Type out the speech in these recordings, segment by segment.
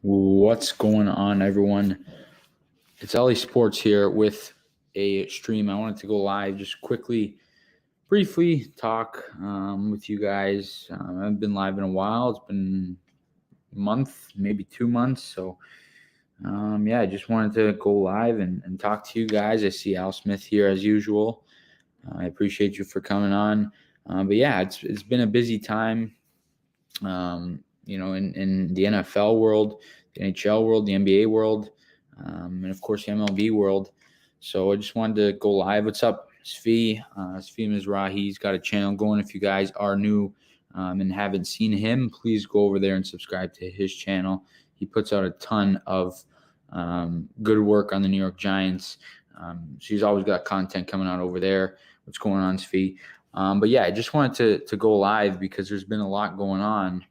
What's going on, everyone? It's LA Sports here with a stream. I wanted to go live, just quickly, briefly talk with you guys. I haven't been live in a while. It's been a month, maybe 2 months. So, I just wanted to go live and talk to you guys. I see Al Smith here as usual. I appreciate you for coming on. It's been a busy time. In the NFL world, the NHL world, the NBA world, and of course the MLB world. So I just wanted to go live. What's up, Svi? Svi Mizrahi. He's got a channel going. If you guys are new and haven't seen him, please go over there and subscribe to his channel. He puts out a ton of good work on the New York Giants. So he's always got content coming out over there. What's going on, Svi? I just wanted to go live because there's been a lot going on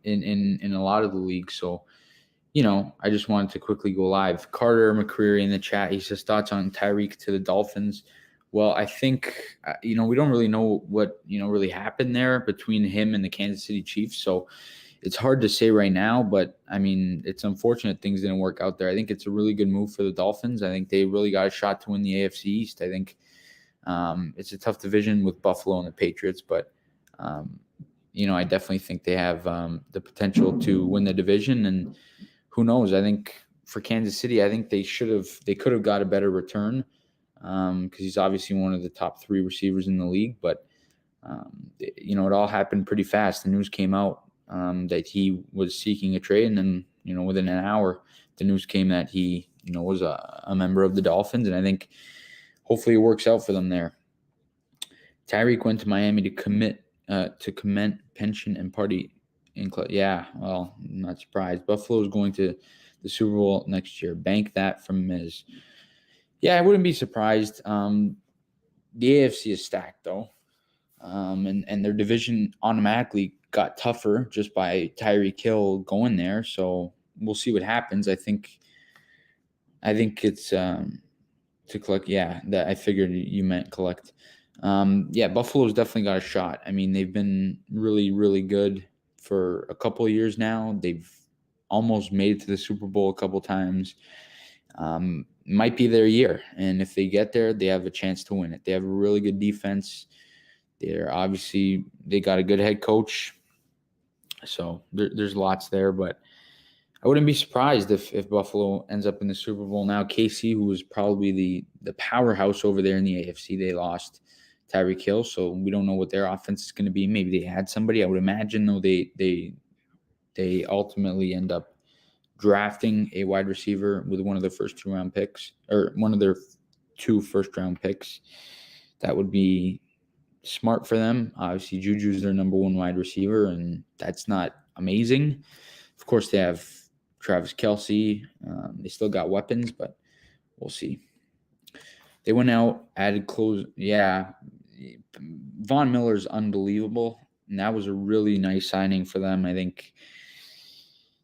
in a lot of the leagues. So, I just wanted to quickly go live. Carter McCreary in the chat, he says thoughts on Tyreek to the Dolphins. Well, I think, we don't really know what, really happened there between him and the Kansas City Chiefs. So it's hard to say right now, but I mean, it's unfortunate things didn't work out there. I think it's a really good move for the Dolphins. I think they really got a shot to win the AFC East. I think it's a tough division with Buffalo and the Patriots, but I definitely think they have the potential to win the division. And who knows? I think for Kansas City, I think they could have got a better return because he's obviously one of the top 3 receivers in the league. But it all happened pretty fast. The news came out that he was seeking a trade, and then within an hour, the news came that he was a member of the Dolphins, and I think hopefully it works out for them there. Tyreek went to Miami to comment pension and party. Well, I'm not surprised. Buffalo is going to the Super Bowl next year. Bank that from Miz. Yeah, I wouldn't be surprised. The AFC is stacked, though. And their division automatically got tougher just by Tyreek Hill going there. So we'll see what happens. I think it's to collect. Yeah, that I figured you meant collect. Buffalo's definitely got a shot. I mean, they've been really, really good for a couple of years now. They've almost made it to the Super Bowl a couple times. Might be their year. And if they get there, they have a chance to win it. They have a really good defense. They got a good head coach. So there's lots there, but I wouldn't be surprised if Buffalo ends up in the Super Bowl. Now, KC, who was probably the powerhouse over there in the AFC, they lost Tyreek Hill, so we don't know what their offense is going to be. Maybe they had somebody. I would imagine, though, they ultimately end up drafting a wide receiver with one of their first 2-round picks, or one of their 2 first-round picks. That would be smart for them. Obviously, Juju's their number 1 wide receiver, and that's not amazing. Of course, they have Travis Kelce. They still got weapons, but we'll see. They went out, added close. Yeah, Von Miller's unbelievable, and that was a really nice signing for them. I think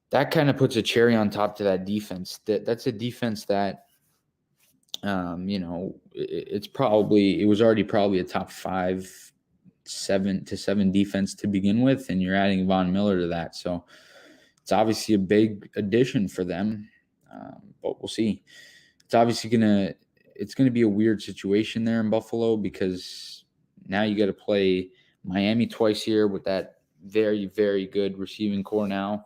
that kind of puts a cherry on top to that defense. That's a defense that, it was already probably a top 7 defense to begin with, and you're adding Von Miller to that. So it's obviously a big addition for them, but we'll see. It's obviously going to be a weird situation there in Buffalo because now you got to play Miami twice here with that very, very good receiving core now.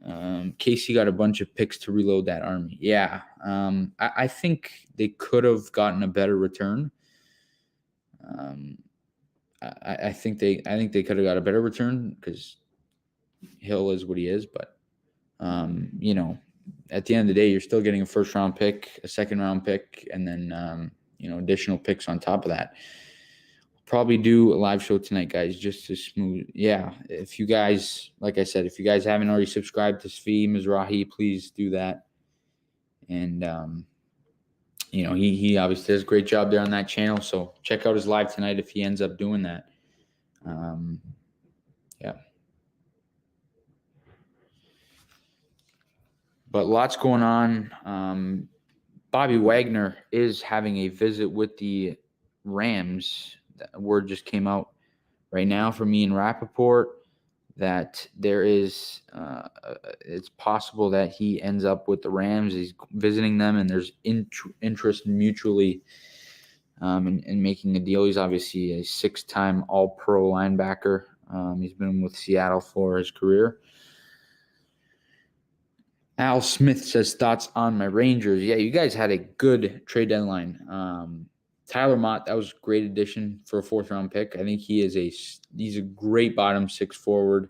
KC got a bunch of picks to reload that army. Yeah, I think they could have gotten a better return. I think they could have got a better return because Hill is what he is, but at the end of the day, you're still getting a first-round pick, a second-round pick, and then additional picks on top of that. Probably do a live show tonight, guys, just to smooth. Yeah, if you guys, like I said, if you guys haven't already subscribed to Svi Mizrahi, please do that. And he obviously does a great job there on that channel. So check out his live tonight if he ends up doing that. But lots going on. Bobby Wagner is having a visit with the Rams. That word just came out right now from me and Rappaport that there is it's possible that he ends up with the Rams. He's visiting them, and there's interest mutually in making a deal. He's obviously a 6-time All-Pro linebacker. He's been with Seattle for his career. Al Smith says, thoughts on my Rangers. Yeah, you guys had a good trade deadline. Tyler Mott, that was a great addition for a 4th-round pick. I think he's a great bottom 6 forward.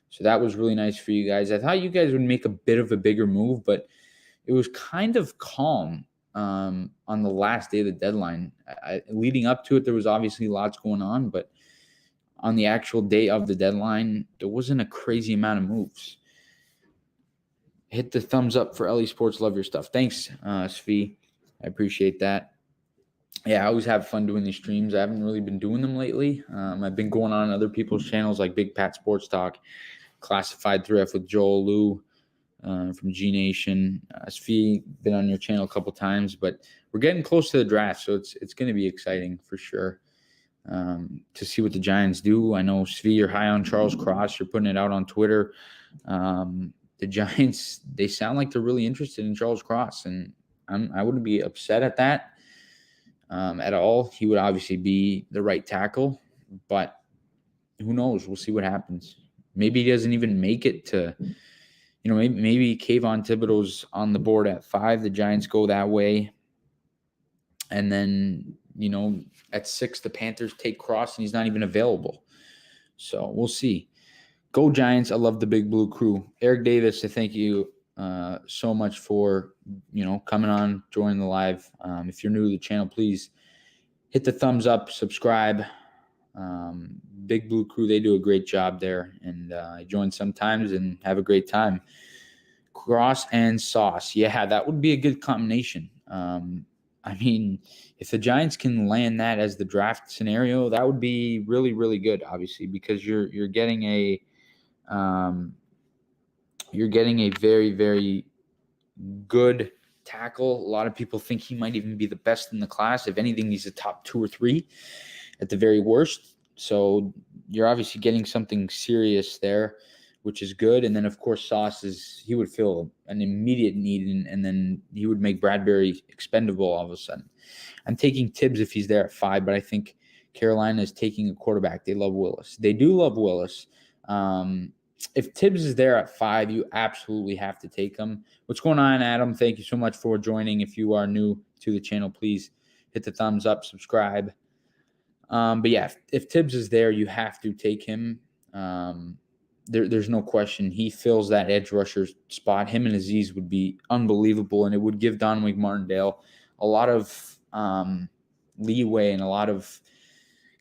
So that was really nice for you guys. I thought you guys would make a bit of a bigger move, but it was kind of calm on the last day of the deadline. Leading up to it, there was obviously lots going on, but on the actual day of the deadline, there wasn't a crazy amount of moves. Hit the thumbs up for LE Sports. Love your stuff. Thanks, Svi. I appreciate that. Yeah, I always have fun doing these streams. I haven't really been doing them lately. I've been going on other people's channels like Big Pat Sports Talk, Classified 3F with Joel Liu from G Nation. Svi, been on your channel a couple times, but we're getting close to the draft, so it's going to be exciting for sure to see what the Giants do. I know, Svi, you're high on Charles Cross. You're putting it out on Twitter. The Giants, they sound like they're really interested in Charles Cross, and I wouldn't be upset at that at all. He would obviously be the right tackle, but who knows? We'll see what happens. Maybe he doesn't even make it to, maybe Kayvon Thibodeau's on the board at 5. The Giants go that way. And then, at 6, the Panthers take Cross and he's not even available. So we'll see. Go Giants. I love the Big Blue Crew. Eric Davis, I thank you so much for, coming on, joining the live. If you're new to the channel, please hit the thumbs up, subscribe. Big Blue Crew, they do a great job there. And I join sometimes and have a great time. Cross and Sauce. Yeah, that would be a good combination. If the Giants can land that as the draft scenario, that would be really, really good, obviously, because you're getting a very, very good tackle. A lot of people think he might even be the best in the class. If anything, he's a top 2 or 3 at the very worst. So you're obviously getting something serious there, which is good. And then, of course, Sauce he would fill an immediate need, and then he would make Bradbury expendable all of a sudden. I'm taking Tibbs if he's there at 5, but I think Carolina is taking a quarterback. They love Willis. They do love Willis. If Tibbs is there at 5, you absolutely have to take him. What's going on, Adam? Thank you so much for joining. If you are new to the channel, please hit the thumbs up, subscribe. But yeah, if Tibbs is there, you have to take him. There's no question. He fills that edge rusher spot. Him and Aziz would be unbelievable, and it would give Dominic Martindale a lot of leeway and a lot of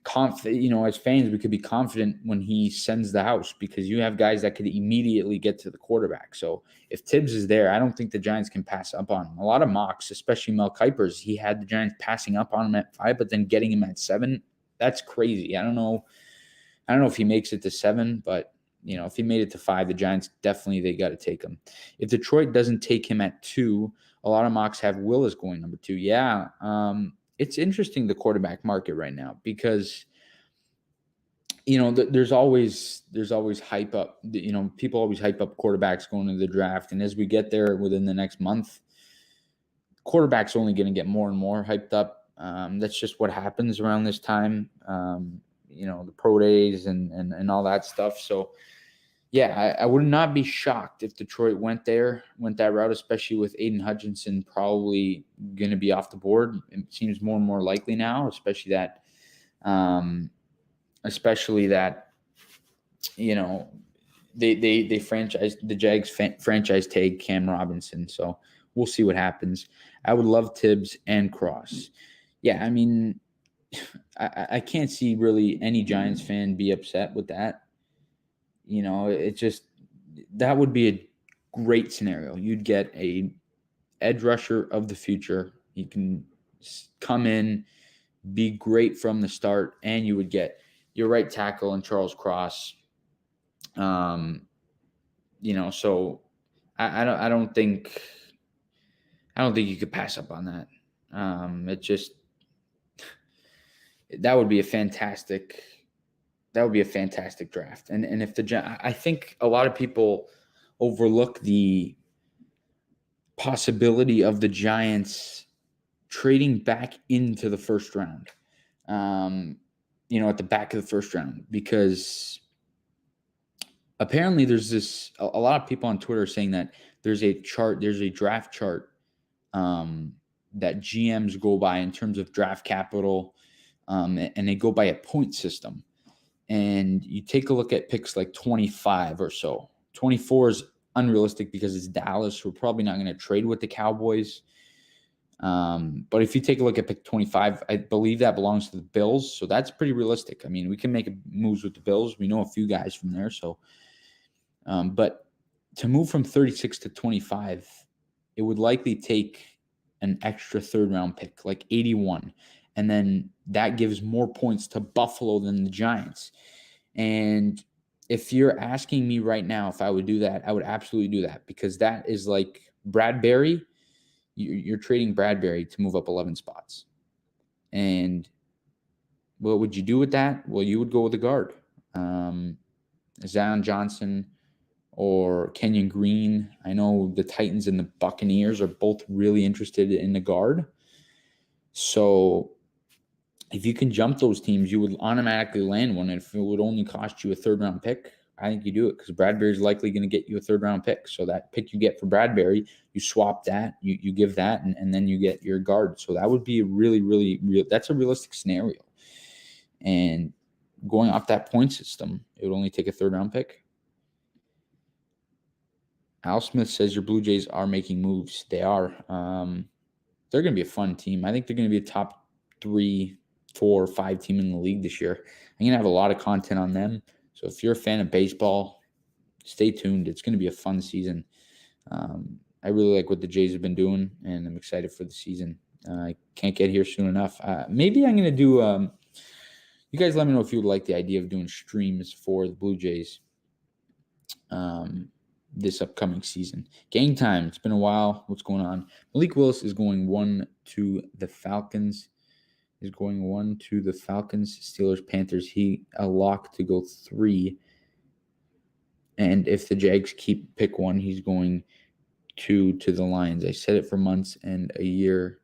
confidence. As fans, we could be confident when he sends the house, because you have guys that could immediately get to the quarterback. So if Tibbs is there, I don't think the Giants can pass up on him. A lot of mocks, especially Mel Kiper's, he had the Giants passing up on him at 5, but then getting him at 7. That's crazy. I don't know if he makes it to 7, but if he made it to 5, the Giants definitely, they got to take him. If Detroit doesn't take him at 2, a lot of mocks have Willis going number 2. Yeah. It's interesting, the quarterback market right now, because, there's always hype up. People always hype up quarterbacks going into the draft. And as we get there within the next month, quarterback's only going to get more and more hyped up. That's just what happens around this time. The pro days and all that stuff. So, yeah, I would not be shocked if Detroit went that route, especially with Aiden Hutchinson probably going to be off the board. It seems more and more likely now, especially that they the Jags franchise tag Cam Robinson. So we'll see what happens. I would love Tibbs and Cross. Yeah, I can't see really any Giants fan be upset with that. It just, that would be a great scenario. You'd get a edge rusher of the future. He can come in, be great from the start, and you would get your right tackle and Charles Cross. So I don't think you could pass up on that. That would be a fantastic that would be a fantastic draft. And if I think a lot of people overlook the possibility of the Giants trading back into the first round, at the back of the first round, because apparently there's a lot of people on Twitter saying that there's a draft chart that GMs go by in terms of draft capital, and they go by a point system. And you take a look at picks like 25 or so. 24 is unrealistic because it's Dallas. We're probably not going to trade with the Cowboys. But if you take a look at pick 25, I believe that belongs to the Bills. So that's pretty realistic. I mean, we can make moves with the Bills. We know a few guys from there. So, but to move from 36 to 25, it would likely take an extra third round pick, like 81. And then that gives more points to Buffalo than the Giants. And if you're asking me right now if I would do that, I would absolutely do that, because that is like Bradbury. You're trading Bradbury to move up 11 spots. And what would you do with that? Well, you would go with the guard. Zion Johnson or Kenyon Green. I know the Titans and the Buccaneers are both really interested in the guard. So if you can jump those teams, you would automatically land one. And if it would only cost you a third-round pick, I think you do it, because Bradbury is likely going to get you a third-round pick. So that pick you get for Bradbury, you swap that, you give that, and then you get your guard. So that would be a really, really real. That's a realistic scenario. And going off that point system, it would only take a third-round pick. Al Smith says your Blue Jays are making moves. They are. They're going to be a fun team. I think they're going to be a top 3, 4, 5 team in the league this year. I'm going to have a lot of content on them. So if you're a fan of baseball, stay tuned. It's going to be a fun season. I really like what the Jays have been doing, and I'm excited for the season. I can't get here soon enough. Maybe I'm going to do you guys let me know if you would like the idea of doing streams for the Blue Jays this upcoming season. Game time. It's been a while. What's going on? Malik Willis is going 1 to the Falcons. Steelers, Panthers. He a lock to go 3. And if the Jags pick 1, he's going 2 to the Lions. I said it for months and a year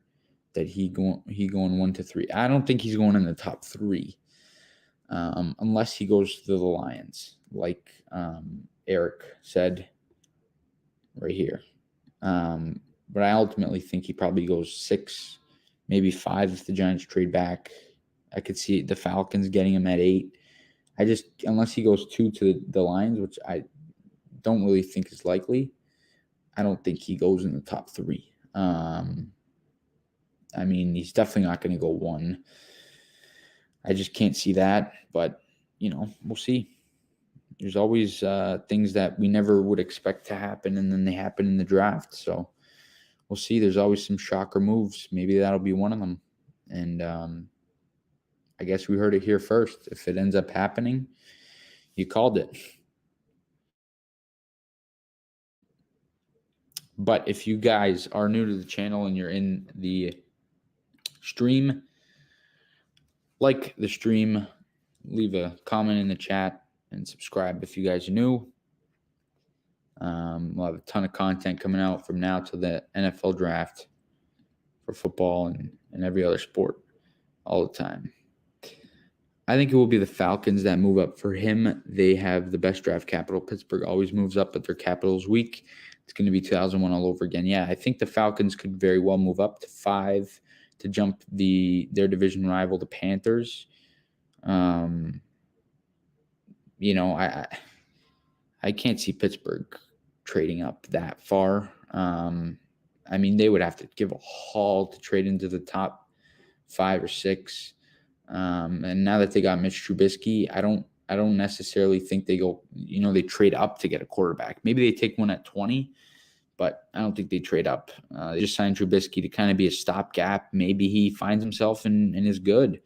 that he going 1 to 3. I don't think he's going in the top 3, unless he goes to the Lions, like Eric said right here. But I ultimately think he probably goes 6, maybe 5 if the Giants trade back. I could see the Falcons getting him at 8. Unless he goes 2 to the Lions, which I don't really think is likely, I don't think he goes in the top 3. I mean, he's definitely not going to go 1. I just can't see that, but, we'll see. There's always things that we never would expect to happen, and then they happen in the draft. So we'll see. There's always some shocker moves. Maybe that'll be one of them. And I guess we heard it here first. If it ends up happening, you called it. But if you guys are new to the channel and you're in the stream, like the stream, leave a comment in the chat, and subscribe if you guys are new. We'll have a ton of content coming out from now to the NFL draft for football and every other sport all the time. I think it will be the Falcons that move up for him. They have the best draft capital. Pittsburgh always moves up, but their capital is weak. It's going to be 2001 all over again. Yeah, I think the Falcons could very well move up to 5 to jump their division rival, the Panthers. I can't see Pittsburgh trading up that far. I mean, they would have to give a haul to trade into the top 5 or 6. And now that they got Mitch Trubisky, I don't necessarily think they go, they trade up to get a quarterback. Maybe they take one at 20, but I don't think they trade up. They just signed Trubisky to kind of be a stopgap. Maybe he finds himself and is good.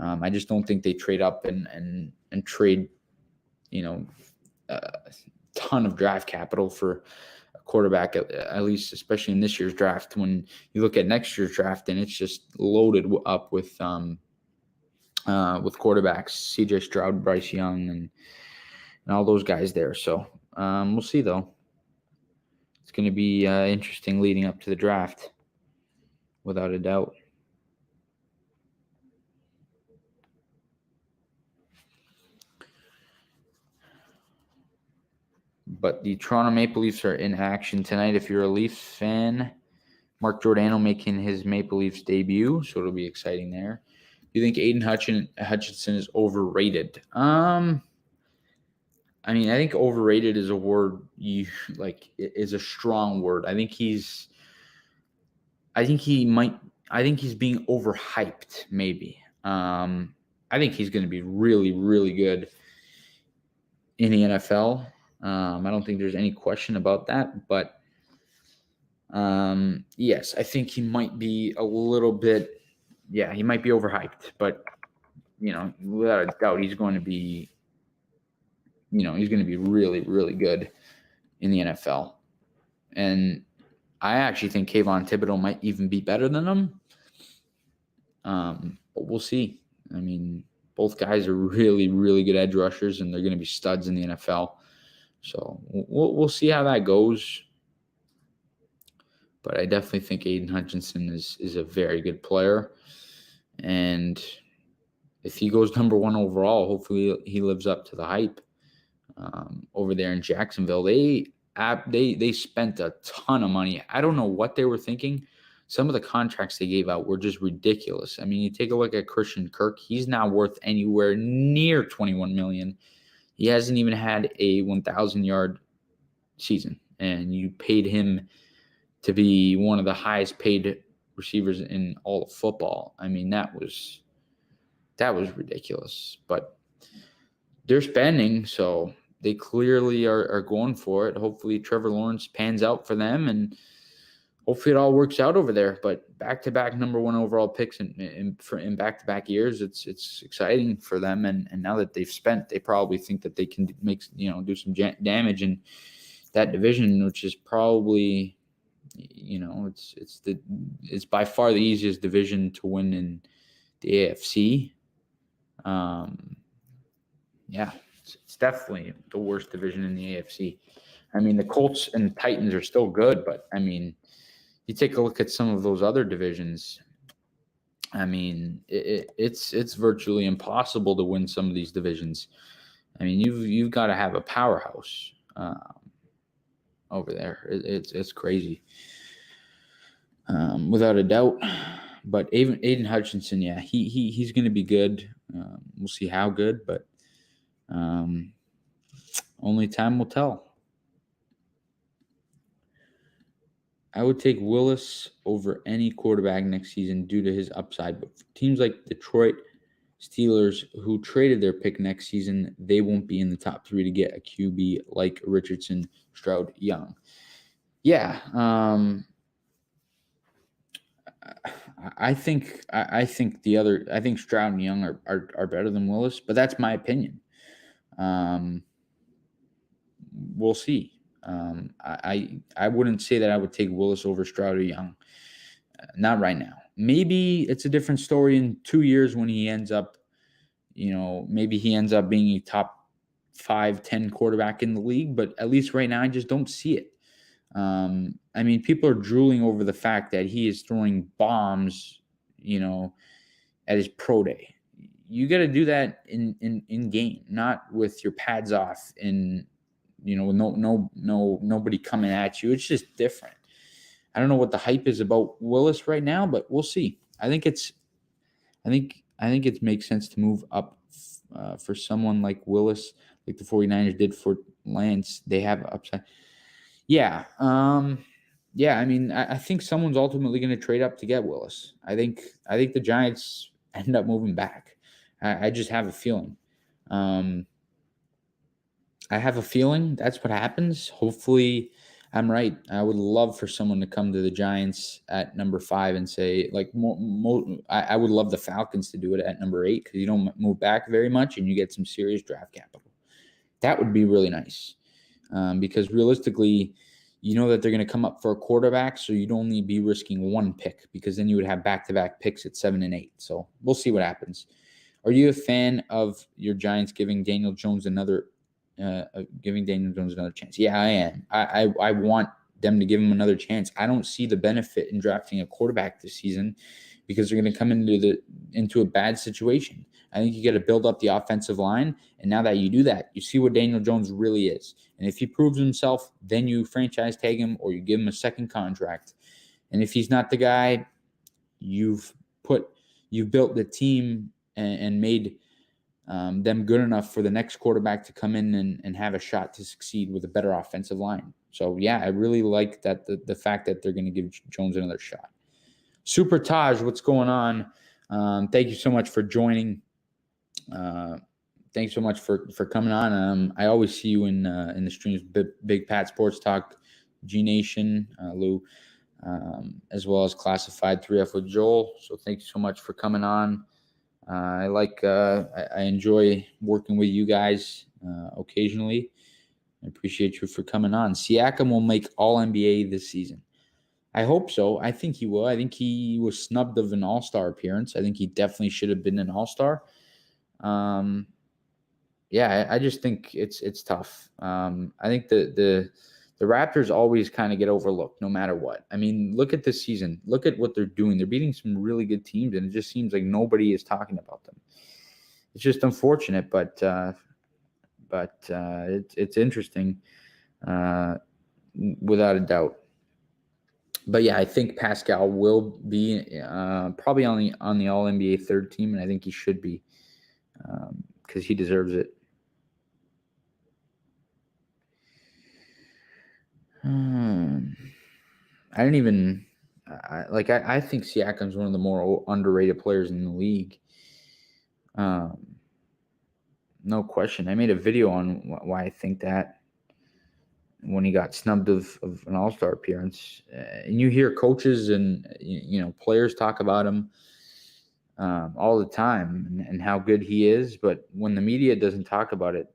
I just don't think they trade up and trade, a ton of draft capital for a quarterback, at least, especially in this year's draft. When you look at next year's draft, and it's just loaded up with with quarterbacks, C.J. Stroud, Bryce Young, and all those guys there. So we'll see, though. It's going to be interesting leading up to the draft, without a doubt. But the Toronto Maple Leafs are in action tonight. If you're a Leafs fan, Mark Giordano making his Maple Leafs debut, so it'll be exciting there. Do you think Aiden Hutchinson is overrated? I think overrated is a word is a strong word. I think he's being overhyped, maybe. I think he's going to be really, really good in the NFL. I don't think there's any question about that, but yes, I think he might be a little bit, he might be overhyped, but without a doubt, he's going to be really, really good in the NFL. And I actually think Kayvon Thibodeau might even be better than him. But we'll see. I mean, both guys are really, really good edge rushers, and they're going to be studs in the NFL. So we'll see how that goes. But I definitely think Aiden Hutchinson is a very good player. And if he goes number 1 overall, hopefully he lives up to the hype. Over there in Jacksonville, they spent a ton of money. I don't know what they were thinking. Some of the contracts they gave out were just ridiculous. I mean, you take a look at Christian Kirk. He's not worth anywhere near $21 million. He hasn't even had a 1,000-yard season, and you paid him to be one of the highest paid receivers in all of football. I mean, that was ridiculous. But they're spending, so they clearly are going for it. Hopefully Trevor Lawrence pans out for them, and hopefully it all works out over there. But back-to-back number 1 overall picks in back-to-back years, it's exciting for them. And now that they've spent, they probably think that they can do some damage in that division, which is probably, it's by far the easiest division to win in the AFC. It's definitely the worst division in the AFC. I mean, the Colts and Titans are still good, but I mean, you take a look at some of those other divisions. I mean, it's virtually impossible to win some of these divisions. I mean, you've got to have a powerhouse over there. It's crazy, without a doubt. But Aiden Hutchinson, he's going to be good. We'll see how good, but only time will tell. I would take Willis over any quarterback next season due to his upside. But for teams like Detroit, Steelers, who traded their pick next season, they won't be in the top 3 to get a QB like Richardson, Stroud, Young. Yeah, I think Stroud and Young are better than Willis, but that's my opinion. We'll see. I wouldn't say that I would take Willis over Stroud or Young. Not right now. Maybe it's a different story in 2 years when he ends up, maybe he ends up being a top 5-10 quarterback in the league. But at least right now, I just don't see it. I mean, people are drooling over the fact that he is throwing bombs, at his pro day. You got to do that in game, not with your pads off and nobody coming at you. It's just different. I don't know what the hype is about Willis right now, but we'll see. I think it makes sense to move up for someone like Willis, like the 49ers did for Lance. They have upside. Yeah. I mean, I think someone's ultimately going to trade up to get Willis. I think the Giants end up moving back. I just have a feeling. I have a feeling that's what happens. Hopefully, I'm right. I would love for someone to come to the Giants at number 5 and say, like, I would love the Falcons to do it at number 8 because you don't move back very much and you get some serious draft capital. That would be really nice because realistically, you know that they're going to come up for a quarterback, so you'd only be risking 1 pick because then you would have back-to-back picks at 7 and 8. So we'll see what happens. Are you a fan of your Giants giving Daniel Jones another chance? Yeah, I am. I want them to give him another chance. I don't see the benefit in drafting a quarterback this season because they're going to come into a bad situation. I think you got to build up the offensive line, and now that you do that, you see what Daniel Jones really is. And if he proves himself, then you franchise tag him or you give him a second contract. And if he's not the guy, you've built the team and made them good enough for the next quarterback to come in and have a shot to succeed with a better offensive line. So, yeah, I really like that the fact that they're going to give Jones another shot. Super Taj, what's going on? Thank you so much for joining. Thanks so much for coming on. I always see you in the streams, Big Pat Sports Talk, G Nation, Lou, as well as Classified 3F with Joel. So thank you so much for coming on. I enjoy working with you guys occasionally. I appreciate you for coming on. Siakam will make All-NBA this season. I hope so. I think he will. I think he was snubbed of an All-Star appearance. I think he definitely should have been an All-Star. Yeah, I just think it's tough. I think the Raptors always kind of get overlooked no matter what. I mean, look at this season. Look at what they're doing. They're beating some really good teams, and it just seems like nobody is talking about them. It's just unfortunate, but it's interesting, without a doubt. But yeah, I think Pascal will be probably on the All-NBA third team, and I think he should be because he deserves it. I think Siakam's one of the more underrated players in the league. No question. I made a video on why I think that when he got snubbed of an All-Star appearance. And you hear coaches and players talk about him all the time and how good he is, but when the media doesn't talk about it,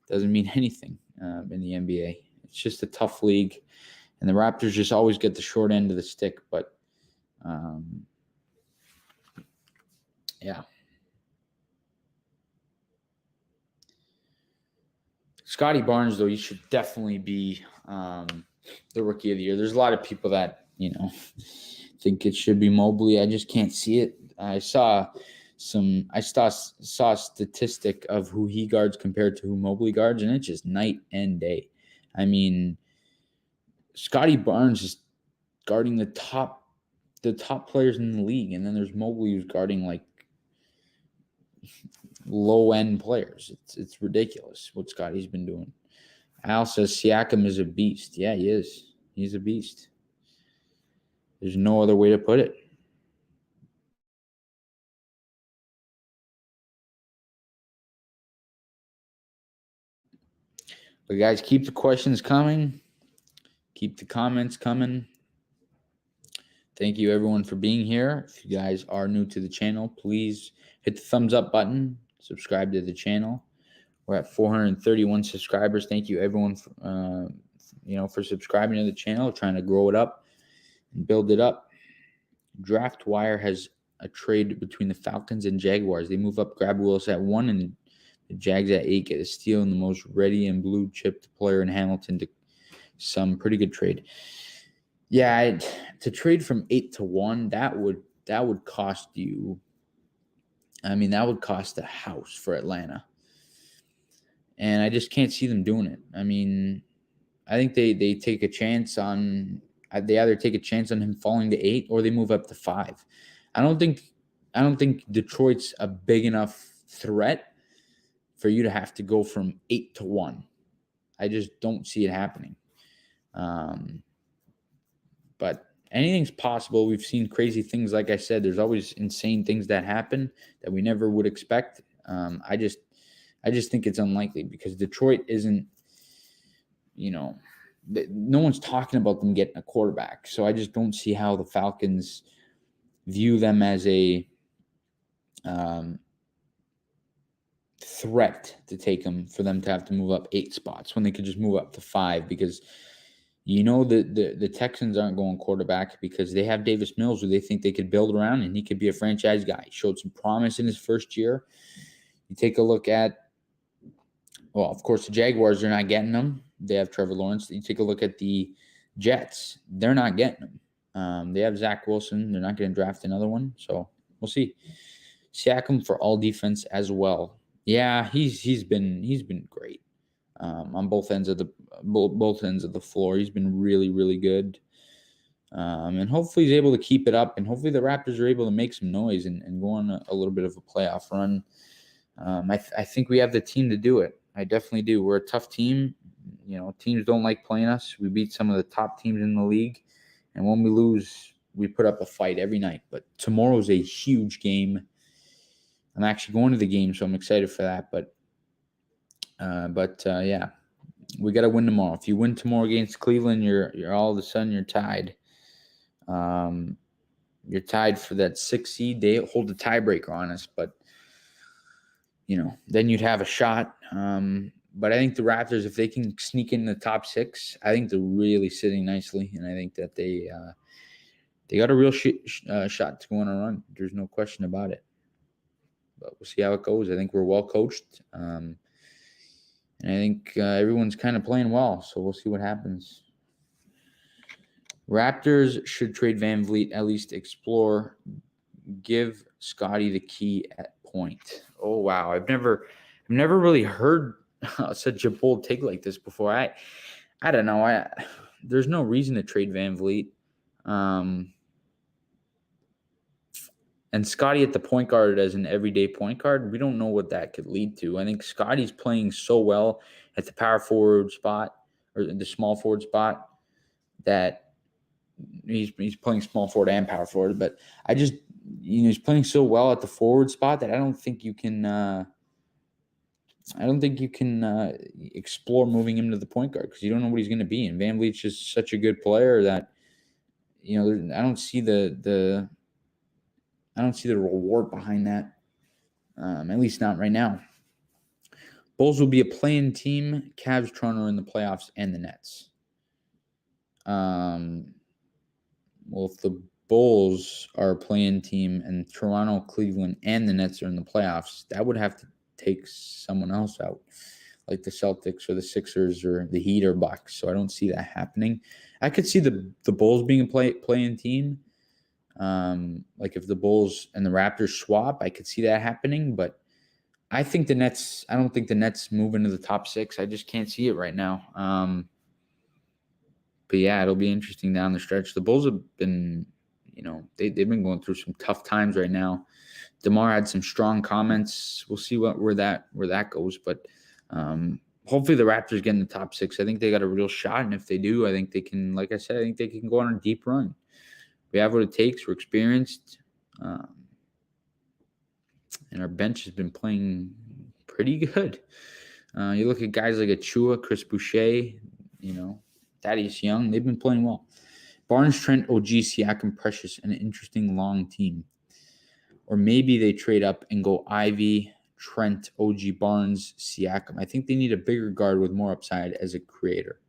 doesn't mean anything in the NBA. It's just a tough league, and the Raptors just always get the short end of the stick. But yeah. Scotty Barnes, though, he should definitely be the Rookie of the Year. There's a lot of people that think it should be Mobley. I just can't see it. I saw a statistic of who he guards compared to who Mobley guards, and it's just night and day. I mean, Scotty Barnes is guarding the top players in the league, and then there's Mobley who's guarding like low end players. It's ridiculous what Scotty's been doing. Al says Siakam is a beast. Yeah, he is. He's a beast. There's no other way to put it. But guys, keep the questions coming. Keep the comments coming. Thank you, everyone, for being here. If you guys are new to the channel, please hit the thumbs up button. Subscribe to the channel. We're at 431 subscribers. Thank you, everyone, for subscribing to the channel. Trying to grow it up and build it up. Draft Wire has a trade between the Falcons and Jaguars. They move up, grab Willis at 1, and the Jags at 8 get a steal and the most ready and blue chipped player in Hamilton. To some pretty good trade. Yeah, to trade from 8 to 1, that would cost you. I mean, that would cost a house for Atlanta. And I just can't see them doing it. I mean, I think they take a chance on. They either take a chance on him falling to 8 or they move up to 5. I don't think Detroit's a big enough threat for you to have to go from 8 to 1. I just don't see it happening. But anything's possible. We've seen crazy things. Like I said, there's always insane things that happen that we never would expect. I just think it's unlikely because Detroit isn't, no one's talking about them getting a quarterback. So I just don't see how the Falcons view them as a threat to take them, for them to have to move up 8 spots when they could just move up to 5 because, the Texans aren't going quarterback because they have Davis Mills, who they think they could build around, and he could be a franchise guy. He showed some promise in his first year. You take a look at, well, of course, the Jaguars, they're not getting them. They have Trevor Lawrence. You take a look at the Jets, they're not getting them. They have Zach Wilson. They're not going to draft another one, so we'll see. Siakam for all defense as well. Yeah, he's been great on both ends of the floor. He's been really, really good, and hopefully he's able to keep it up. And hopefully the Raptors are able to make some noise and go on a little bit of a playoff run. I think we have the team to do it. I definitely do. We're a tough team. Teams don't like playing us. We beat some of the top teams in the league, and when we lose, we put up a fight every night. But tomorrow's a huge game. I'm actually going to the game, so I'm excited for that. But yeah, we got to win tomorrow. If you win tomorrow against Cleveland, you're all of a sudden you're tied. You're tied for that 6th seed. They hold the tiebreaker on us, but then you'd have a shot. But I think the Raptors, if they can sneak in the top 6, I think they're really sitting nicely, and I think that they got a real shot to go on a run. There's no question about it. But we'll see how it goes. I think we're well coached, and I think everyone's kind of playing well. So we'll see what happens. Raptors should trade VanVleet, at least explore. Give Scotty the key at point. Oh wow, I've never really heard such a bold take like this before. I don't know. There's no reason to trade VanVleet. And Scotty at the point guard as an everyday point guard, we don't know what that could lead to. I think Scotty's playing so well at the power forward spot or the small forward spot that he's playing small forward and power forward. But I just, he's playing so well at the forward spot that I don't think you can explore moving him to the point guard because you don't know what he's going to be. And VanVleet's just such a good player that, I don't see the reward behind that, at least not right now. Bulls will be a play-in team. Cavs, Toronto are in the playoffs, and the Nets. Well, if the Bulls are a play-in team and Toronto, Cleveland, and the Nets are in the playoffs, that would have to take someone else out, like the Celtics or the Sixers or the Heat or Bucks. So I don't see that happening. I could see the Bulls being a play-in team. Like if the Bulls and the Raptors swap, I could see that happening. But I don't think the Nets move into the top 6. I just can't see it right now. But yeah, it'll be interesting down the stretch. The Bulls have been, they've been going through some tough times right now. DeMar had some strong comments. We'll see where that goes. But hopefully the Raptors get in the top 6. I think they got a real shot. And if they do, I think they can, like I said, I think they can go on a deep run. We have what it takes. We're experienced. And our bench has been playing pretty good. You look at guys like Achua, Chris Boucher, Thaddeus Young. They've been playing well. Barnes, Trent, OG, Siakam, Precious, an interesting long team. Or maybe they trade up and go Ivy, Trent, OG, Barnes, Siakam. I think they need a bigger guard with more upside as a creator.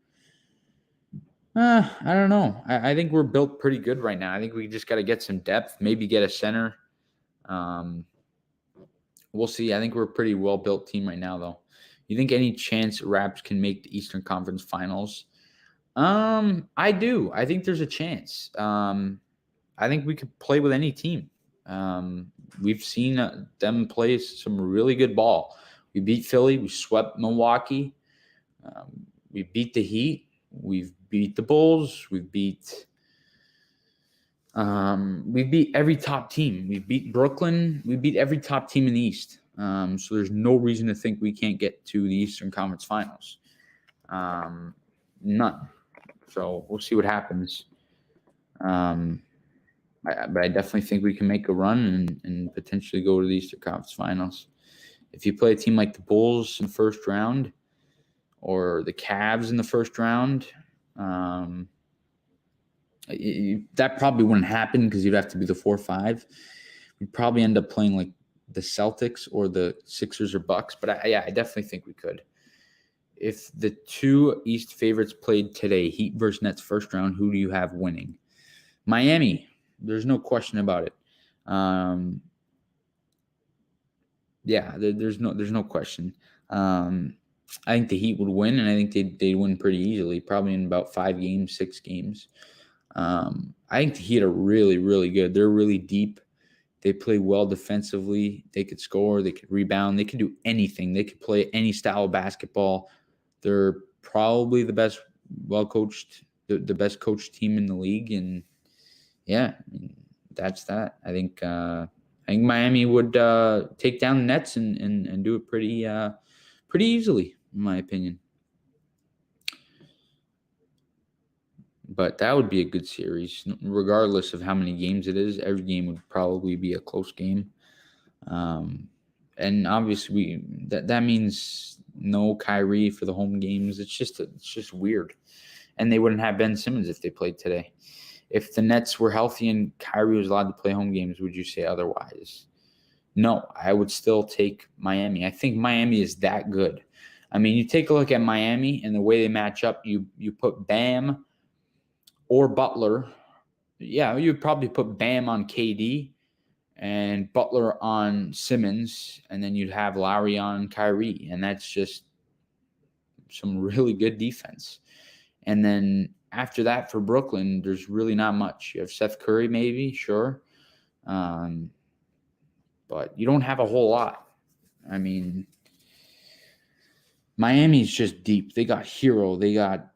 I don't know. I think we're built pretty good right now. I think we just got to get some depth, maybe get a center. We'll see. I think we're a pretty well-built team right now, though. You think any chance Raps can make the Eastern Conference Finals? I do. I think there's a chance. I think we could play with any team. We've seen them play some really good ball. We beat Philly. We swept Milwaukee. We beat the Heat. We've beat the Bulls. We beat every top team. We beat Brooklyn. We beat every top team in the East. So there's no reason to think we can't get to the Eastern Conference Finals. None. So we'll see what happens. But I definitely think we can make a run and potentially go to the Eastern Conference Finals. If you play a team like the Bulls in the first round or the Cavs in the first round, that probably wouldn't happen because you'd have to be the 4-5. We'd probably end up playing like the Celtics or the Sixers or Bucks. But I definitely think we could. if the two East favorites played today, Heat versus Nets first round, who do you have winning? Miami. There's no question about it. There's no question. I think the Heat would win, and I think they'd win pretty easily, probably in about 5 games, 6 games. I think the Heat are really, really good. They're really deep. They play well defensively. They could score. They could rebound. They could do anything. They could play any style of basketball. They're probably the best, well-coached, the best coached team in the league. And, yeah, that's that. I think Miami would take down the Nets and do it pretty easily, in my opinion. But that would be a good series, regardless of how many games it is. Every game would probably be a close game. And obviously that means no Kyrie for the home games. It's just weird. And they wouldn't have Ben Simmons if they played today. If the Nets were healthy and Kyrie was allowed to play home games, would you say otherwise? No, I would still take Miami. I think Miami is that good. I mean, you take a look at Miami and the way they match up. You put Bam or Butler. Yeah, you'd probably put Bam on KD and Butler on Simmons, and then you'd have Lowry on Kyrie, and that's just some really good defense. And then after that for Brooklyn, there's really not much. You have Seth Curry maybe, sure. But you don't have a whole lot. I mean, Miami's just deep. They got Hero. They got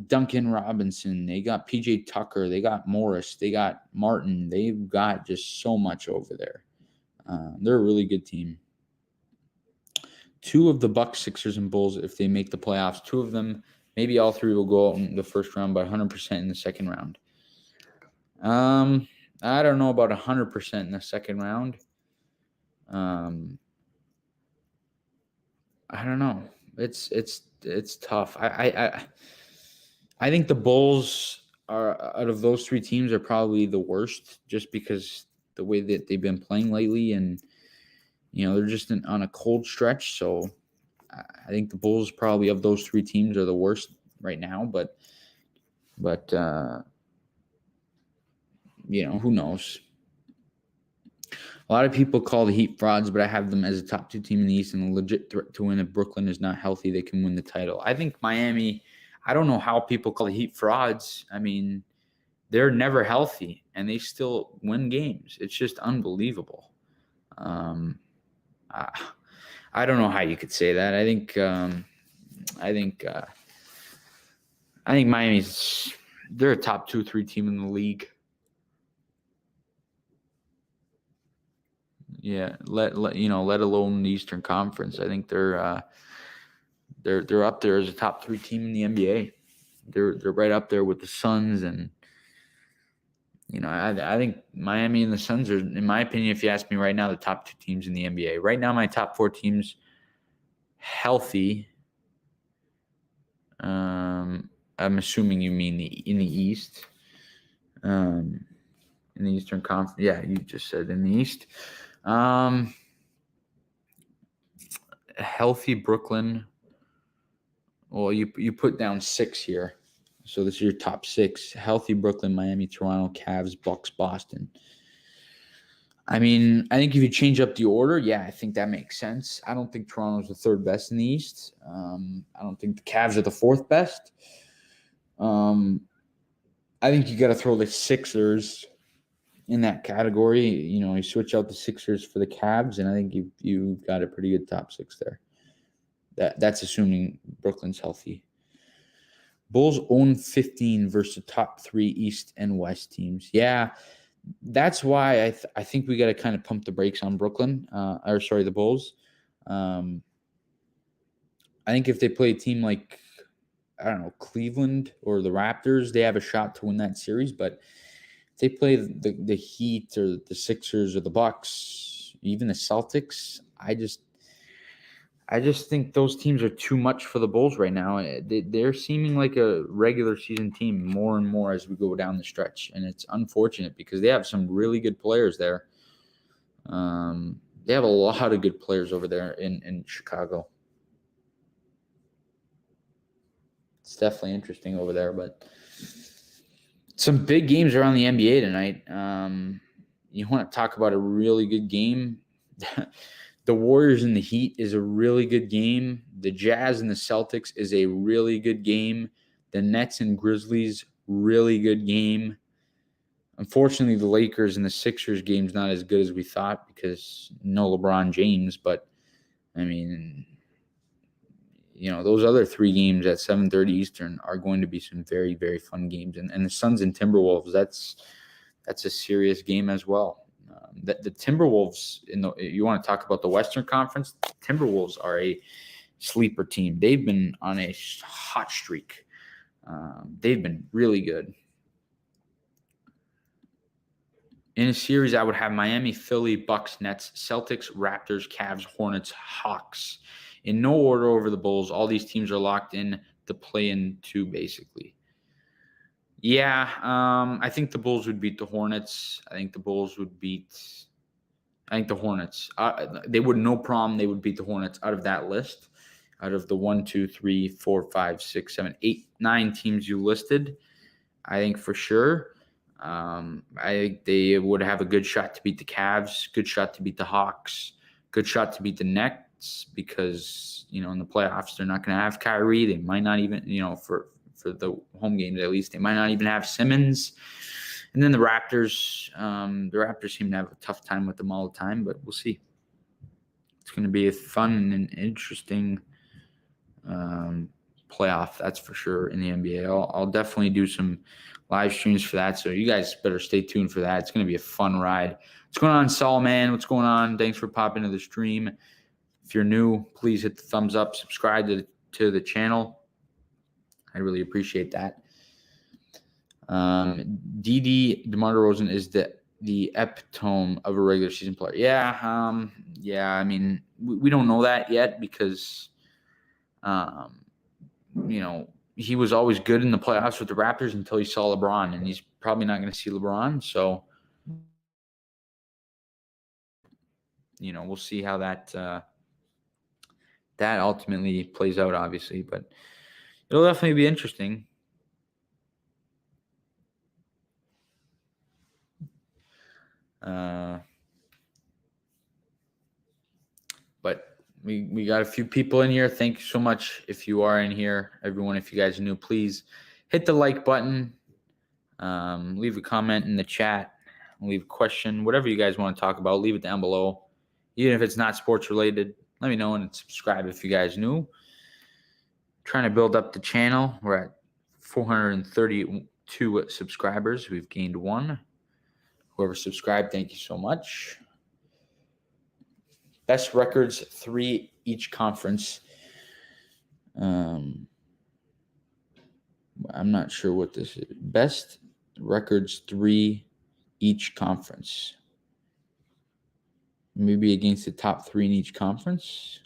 Duncan Robinson. They got PJ Tucker. They got Morris. They got Martin. They've got just so much over there. They're a really good team. 2 of the Bucks, Sixers, and Bulls, if they make the playoffs, 2 of them, maybe all 3 will go out in the first round, but 100% in the second round. I don't know about 100% in the second round. I don't know. It's tough. I think the Bulls are, out of those 3 teams, are probably the worst, just because the way that they've been playing lately, and they're just on a cold stretch. So I think the Bulls probably of those 3 teams are the worst right now. But who knows? A lot of people call the Heat frauds, but I have them as a top 2 team in the East and a legit threat to win. If Brooklyn is not healthy, they can win the title. I think Miami, I don't know how people call the Heat frauds. I mean, they're never healthy, and they still win games. It's just unbelievable. I don't know how you could say that. I think Miami's, they're a top 2-3 team in the league. Yeah, let alone the Eastern Conference. I think they're up there as a top 3 team in the NBA. They're right up there with the Suns, and I think Miami and the Suns are, in my opinion, if you ask me right now, the top 2 teams in the NBA. Right now, my top 4 teams healthy. I'm assuming you mean in the East. In the Eastern Conference. Yeah, you just said in the East. Healthy Brooklyn. Well, you put down 6 here. So this is your top 6. Healthy Brooklyn, Miami, Toronto, Cavs, Bucks, Boston. I mean, I think if you change up the order, yeah, I think that makes sense. I don't think Toronto's the 3rd best in the East. I don't think the Cavs are the 4th best. I think you got to throw the Sixers in that category. You switch out the Sixers for the Cavs, and I think you got a pretty good top 6 there. That's assuming Brooklyn's healthy. Bulls own 15 versus the top 3 East and West teams. Yeah, that's why I think we got to kind of pump the brakes on Brooklyn. The Bulls. I think if they play a team like, I don't know, Cleveland or the Raptors, they have a shot to win that series. But if they play the Heat or the Sixers or the Bucks, even the Celtics, I just think those teams are too much for the Bulls right now. They're seeming like a regular season team more and more as we go down the stretch. And it's unfortunate because they have some really good players there. They have a lot of good players over there in Chicago. It's definitely interesting over there, but some big games around the NBA tonight. You want to talk about a really good game? The Warriors and the Heat is a really good game. The Jazz and the Celtics is a really good game. The Nets and Grizzlies, really good game. Unfortunately, the Lakers and the Sixers game's not as good as we thought because no LeBron James. But, I mean, those other three games at 7:30 Eastern are going to be some very, very fun games. And the Suns and Timberwolves, that's a serious game as well. The Timberwolves, you want to talk about the Western Conference, Timberwolves are a sleeper team. They've been on a hot streak. They've been really good. In a series, I would have Miami, Philly, Bucks, Nets, Celtics, Raptors, Cavs, Hornets, Hawks. In no order over the Bulls. All these teams are locked in to play in two, basically. Yeah, I think the Bulls would beat the Hornets. I think the Hornets. They would no problem. They would beat the Hornets out of that list. Out of the 1, 2, 3, 4, 5, 6, 7, 8, 9 teams you listed, I think for sure. I think they would have a good shot to beat the Cavs, good shot to beat the Hawks, good shot to beat the Nets because, in the playoffs, they're not going to have Kyrie. They might not even, for the home games at least, they might not even have Simmons. And then the Raptors seem to have a tough time with them all the time, but we'll see. It's going to be a fun and interesting playoff, that's for sure, in the NBA. I'll definitely do some live streams for that, so you guys better stay tuned for that. It's going to be a fun ride. What's going on, Saul, man? What's going on? Thanks for popping to the stream. If you're new, please hit the thumbs up, subscribe to the channel. I really appreciate that. DeMar DeRozan is the epitome of a regular season player. Yeah. I mean, we don't know that yet because, he was always good in the playoffs with the Raptors until he saw LeBron, and he's probably not going to see LeBron. So, we'll see how that ultimately plays out, obviously, but it'll definitely be interesting. But we got a few people in here. Thank you so much if you are in here. Everyone, if you guys are new, please hit the like button. Leave a comment in the chat. Leave a question. Whatever you guys want to talk about, leave it down below. Even if it's not sports related, let me know and subscribe if you guys new. Trying to build up the channel. We're at 432 subscribers. We've gained one. Whoever subscribed, thank you so much. Best records, 3 each conference. I'm not sure what this is. Best records, 3 each conference. Maybe against the top 3 in each conference.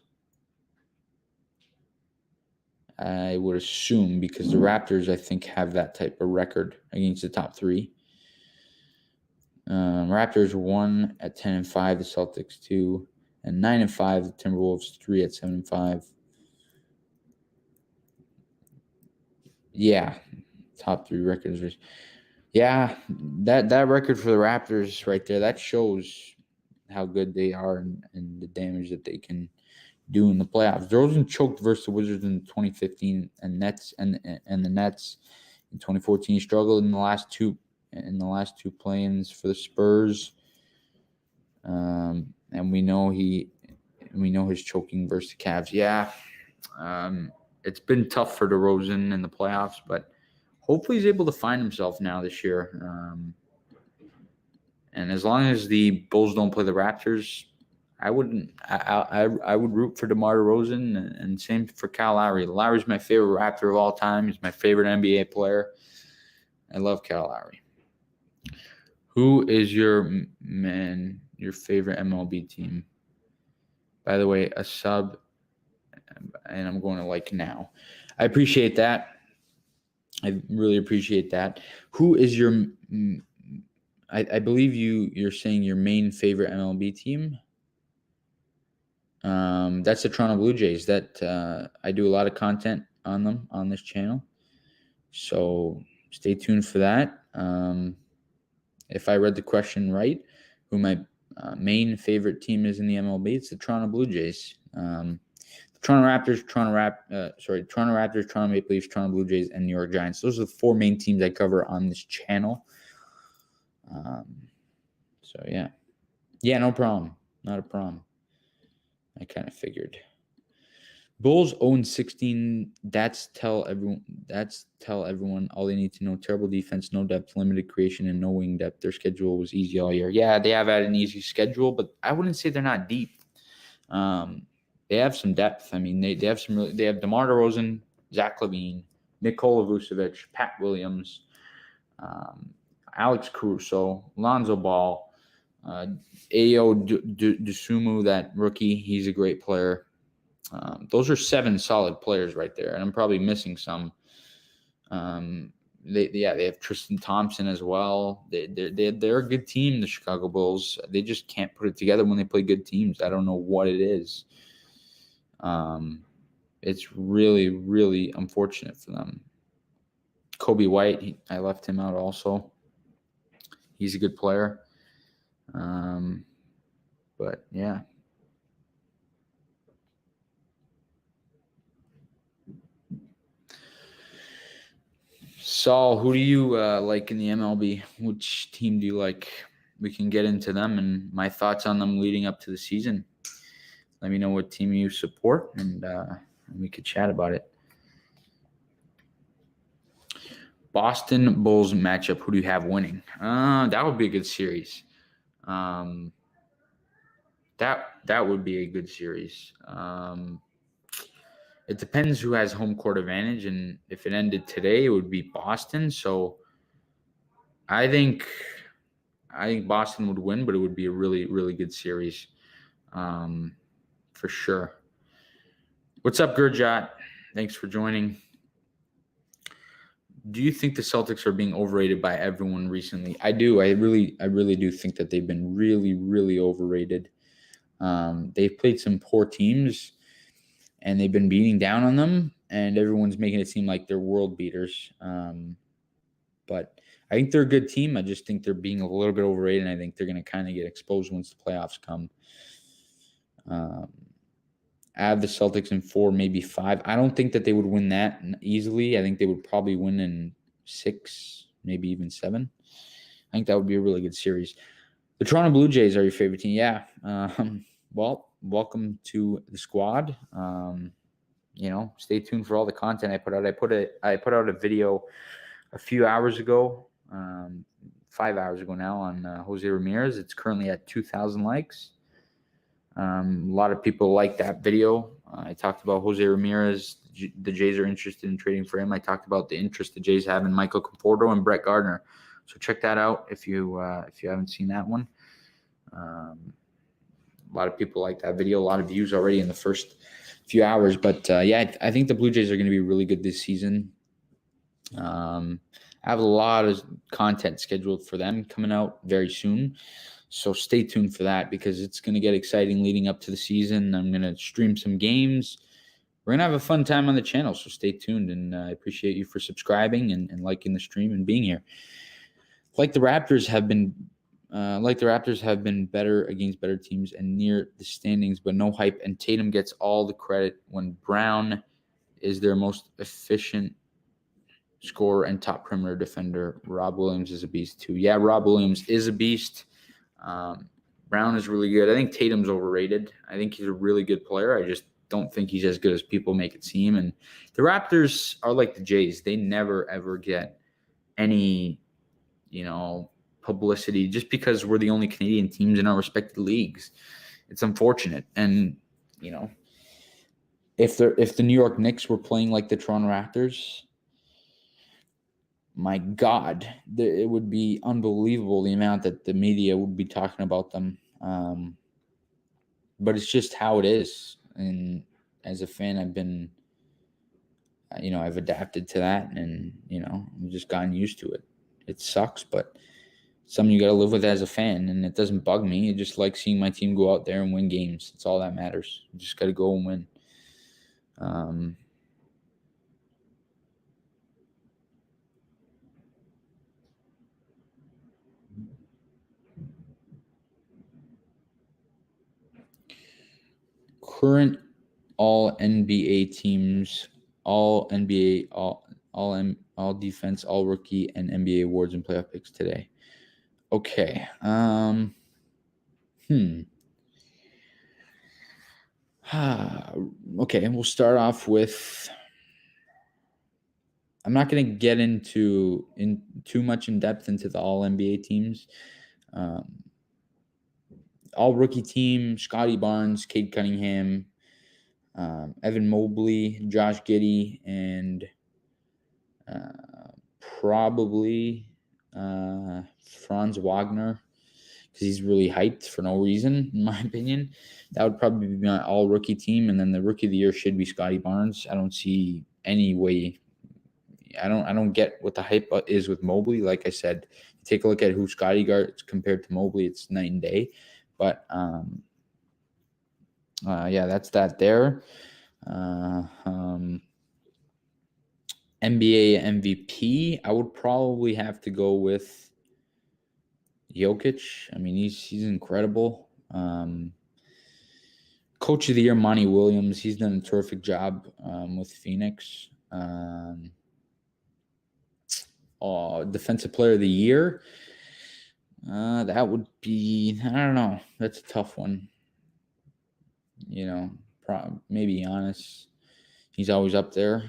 I would assume because the Raptors, I think, have that type of record against the top 3. Raptors 1 at 10-5, the Celtics 2 and 9-5, the Timberwolves 3 at 7-5. Yeah, top 3 records. Yeah, that record for the Raptors right there, that shows how good they are and the damage that they can do in the playoffs. DeRozan choked versus the Wizards in 2015 and Nets and the Nets in 2014. He struggled in the last two play-ins for the Spurs. And we know his choking versus the Cavs. Yeah, it's been tough for DeRozan in the playoffs, but hopefully he's able to find himself now this year. And as long as the Bulls don't play the Raptors, I would root for DeMar DeRozan, and same for Kyle Lowry. Lowry's my favorite Raptor of all time. He's my favorite NBA player. I love Kyle Lowry. Who is your favorite MLB team? By the way, a sub, and I'm going to like now. I appreciate that. I really appreciate that. Who is your? I believe you're saying your main favorite MLB team. That's the Toronto Blue Jays. That I do a lot of content on them on this channel. So stay tuned for that. If I read the question right, who my main favorite team is in the MLB, it's the Toronto Blue Jays. The Toronto Raptors, Toronto Raptors, Toronto Maple Leafs, Toronto Blue Jays, and New York Giants. Those are the four main teams I cover on this channel. So yeah, no problem, not a problem. I kind of figured. Bulls own 16. That's tell everyone all they need to know. Terrible defense, no depth, limited creation, and no wing depth. Their schedule was easy all year. Yeah, they have had an easy schedule, but I wouldn't say they're not deep. They have some depth. I mean, they have they have DeMar DeRozan, Zach LaVine, Nikola Vucevic, Pat Williams, Alex Caruso, Lonzo Ball, Ayo Dosunmu, that rookie. He's a great player. Those are 7 solid players right there, and I'm probably missing some. They have Tristan Thompson as well. They're a good team, the Chicago Bulls. They just can't put it together when they play good teams. I don't know what it is. It's really, really unfortunate for them. Kobe White, I left him out also. He's a good player. But yeah. Saul, who do you like in the MLB? Which team do you like? We can get into them and my thoughts on them leading up to the season. Let me know what team you support, and we could chat about it. Boston Bulls matchup. Who do you have winning? That would be a good series. That would be a good series. It depends who has home court advantage, and if it ended today, it would be Boston. So I think Boston would win, but it would be a really, really good series, for sure. What's up, Gurjat? Thanks for joining. Do you think the Celtics are being overrated by everyone recently? I do. I really do think that they've been really, really overrated. They've played some poor teams, and they've been beating down on them, and everyone's making it seem like they're world beaters. But I think they're a good team. I just think they're being a little bit overrated, and I think they're going to kind of get exposed once the playoffs come. I have the Celtics in 4, maybe 5. I don't think that they would win that easily. I think they would probably win in 6, maybe even 7. I think that would be a really good series. The Toronto Blue Jays are your favorite team. Yeah. Well, welcome to the squad. Stay tuned for all the content I put out. I put out a video a few hours ago, 5 hours ago now, on Jose Ramirez. It's currently at 2,000 likes. A lot of people like that video. I talked about Jose Ramirez. The Jays are interested in trading for him. I talked about the interest the Jays have in Michael Conforto and Brett Gardner. So check that out if you haven't seen that one. A lot of people like that video. A lot of views already in the first few hours. But I think the Blue Jays are going to be really good this season. I have a lot of content scheduled for them coming out very soon. So stay tuned for that, because it's going to get exciting leading up to the season. I'm going to stream some games. We're going to have a fun time on the channel, so stay tuned. And I appreciate you for subscribing and liking the stream and being here. Like the Raptors have been better against better teams and near the standings, but no hype. And Tatum gets all the credit when Brown is their most efficient scorer and top perimeter defender. Rob Williams is a beast too. Yeah, Rob Williams is a beast. Brown is really good. I think Tatum's overrated. I think he's a really good player. I just don't think he's as good as people make it seem. And the Raptors are like the Jays. They never, ever get any, publicity just because we're the only Canadian teams in our respective leagues. It's unfortunate. And, if the New York Knicks were playing like the Toronto Raptors, my God, it would be unbelievable the amount that the media would be talking about them. But it's just how it is. And as a fan, I've adapted to that, and, I've just gotten used to it. It sucks, but it's something you got to live with as a fan, and it doesn't bug me. I just like seeing my team go out there and win games. It's all that matters. You just got to go and win. current all NBA teams, all NBA, all defense, all rookie, and NBA awards and playoff picks today. Okay. Okay, we'll start off with. I'm not going to get into too much in depth into the all NBA teams. All rookie team: Scotty Barnes, Cade Cunningham, Evan Mobley, Josh Giddey, and probably Franz Wagner, because he's really hyped for no reason, in my opinion. That would probably be my all rookie team, and then the rookie of the year should be Scotty Barnes. I don't see any way. I don't get what the hype is with Mobley. Like I said, take a look at who Scotty guards compared to Mobley. It's night and day. But yeah, that's that there. NBA MVP, I would probably have to go with Jokic. I mean, he's incredible. Coach of the year, Monty Williams. He's done a terrific job with Phoenix. Defensive player of the year. That would be, I don't know. That's a tough one. Maybe Giannis. He's always up there.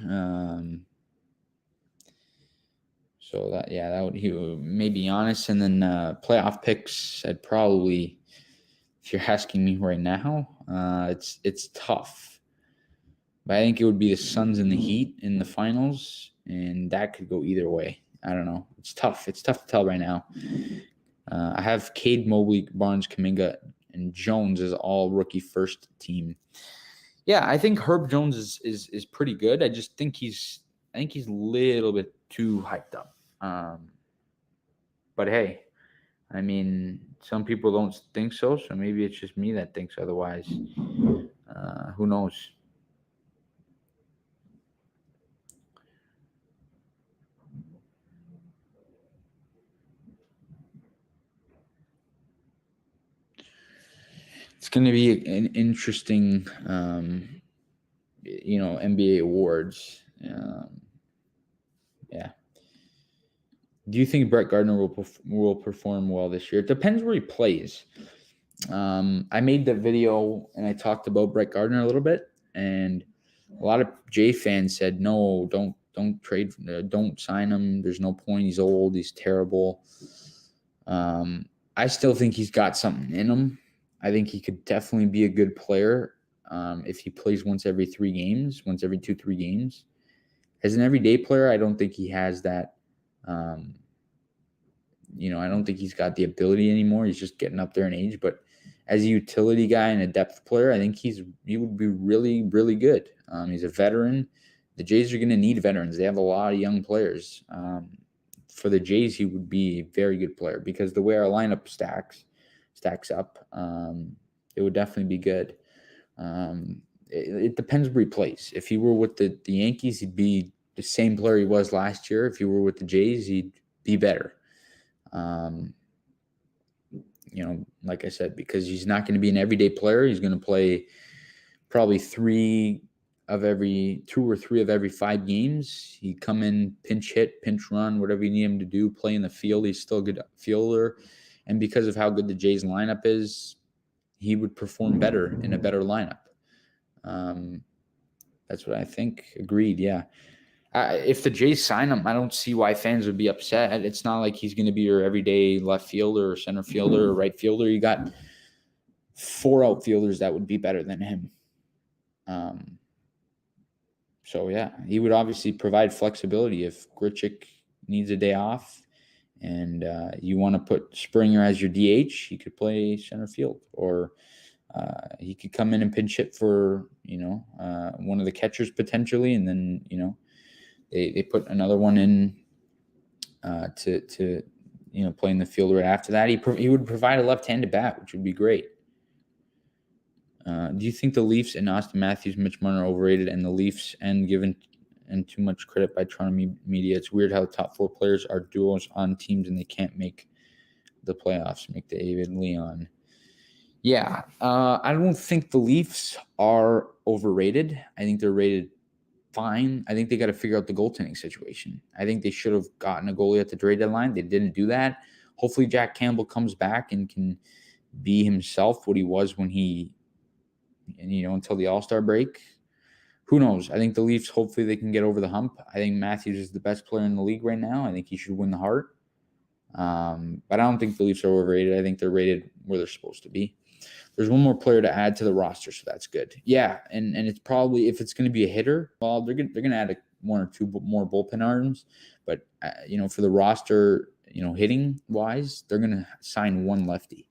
So that would maybe Giannis, and then playoff picks. I'd probably, if you're asking me right now, it's tough. But I think it would be the Suns and the Heat in the finals, and that could go either way. I don't know. It's tough. It's tough to tell right now. I have Cade, Mobley, Barnes, Kuminga, and Jones as all rookie first team. Yeah, I think Herb Jones is pretty good. I just think he's a little bit too hyped up. But hey, I mean, some people don't think so maybe it's just me that thinks otherwise. Who knows? It's going to be an interesting, NBA awards. Yeah. Do you think Brett Gardner will perform well this year? It depends where he plays. I made the video and I talked about Brett Gardner a little bit, and a lot of Jay fans said, no, don't trade, don't sign him. There's no point. He's old. He's terrible. I still think he's got something in him. I think he could definitely be a good player if he plays once every 2-3 games. As an everyday player, I don't think he has that. I don't think he's got the ability anymore. He's just getting up there in age. But as a utility guy and a depth player, I think he would be really, really good. He's a veteran. The Jays are going to need veterans. They have a lot of young players. For the Jays, he would be a very good player because the way our lineup stacks up, it would definitely be good. It depends where he plays. If he were with the Yankees, he'd be the same player he was last year. If he were with the Jays, he'd be better. Like I said, because he's not going to be an everyday player. He's going to play probably 2 or 3 of every 5 games. He'd come in, pinch hit, pinch run, whatever you need him to do, play in the field. He's still a good fielder. And because of how good the Jays lineup is, he would perform better in a better lineup. That's what I think. Agreed, yeah. If the Jays sign him, I don't see why fans would be upset. It's not like he's going to be your everyday left fielder or center fielder or right fielder. You got 4 outfielders that would be better than him. So, yeah, he would obviously provide flexibility. If Grichuk needs a day off and you want to put Springer as your DH, he could play center field. Or he could come in and pinch hit for, one of the catchers potentially, and then, they put another one in to play in the field right after that. He would provide a left-handed bat, which would be great. Do you think the Leafs and Austin Matthews, Mitch Marner are overrated, and the Leafs given too much credit by Toronto media? It's weird how the top 4 players are duos on teams and they can't make the playoffs. McDavid, Leon. Yeah, I don't think the Leafs are overrated. I think they're rated fine. I think they got to figure out the goaltending situation. I think they should have gotten a goalie at the trade deadline. They didn't do that. Hopefully, Jack Campbell comes back and can be himself, what he was when he, until the All-Star break. Who knows? I think the Leafs, hopefully they can get over the hump. I think Matthews is the best player in the league right now. I think he should win the Hart. But I don't think the Leafs are overrated. I think they're rated where they're supposed to be. There's one more player to add to the roster, so that's good. Yeah, and it's probably, if it's going to be a hitter, well, they're gonna add one or two more bullpen arms. But for the roster, hitting wise, they're gonna sign one lefty,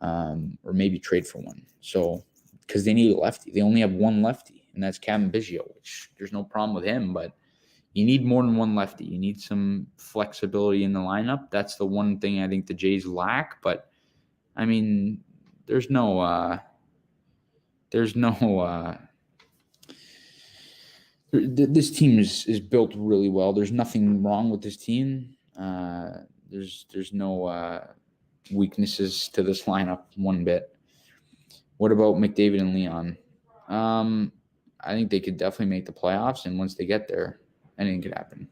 or maybe trade for one. So because they need a lefty, they only have one lefty, and that's Kevin Biggio, which there's no problem with him, but you need more than one lefty. You need some flexibility in the lineup. That's the one thing I think the Jays lack. But I mean, there's no this team is built really well. There's nothing wrong with this team. There's no weaknesses to this lineup one bit. What about McDavid and Leon? I think they could definitely make the playoffs, and once they get there, anything could happen.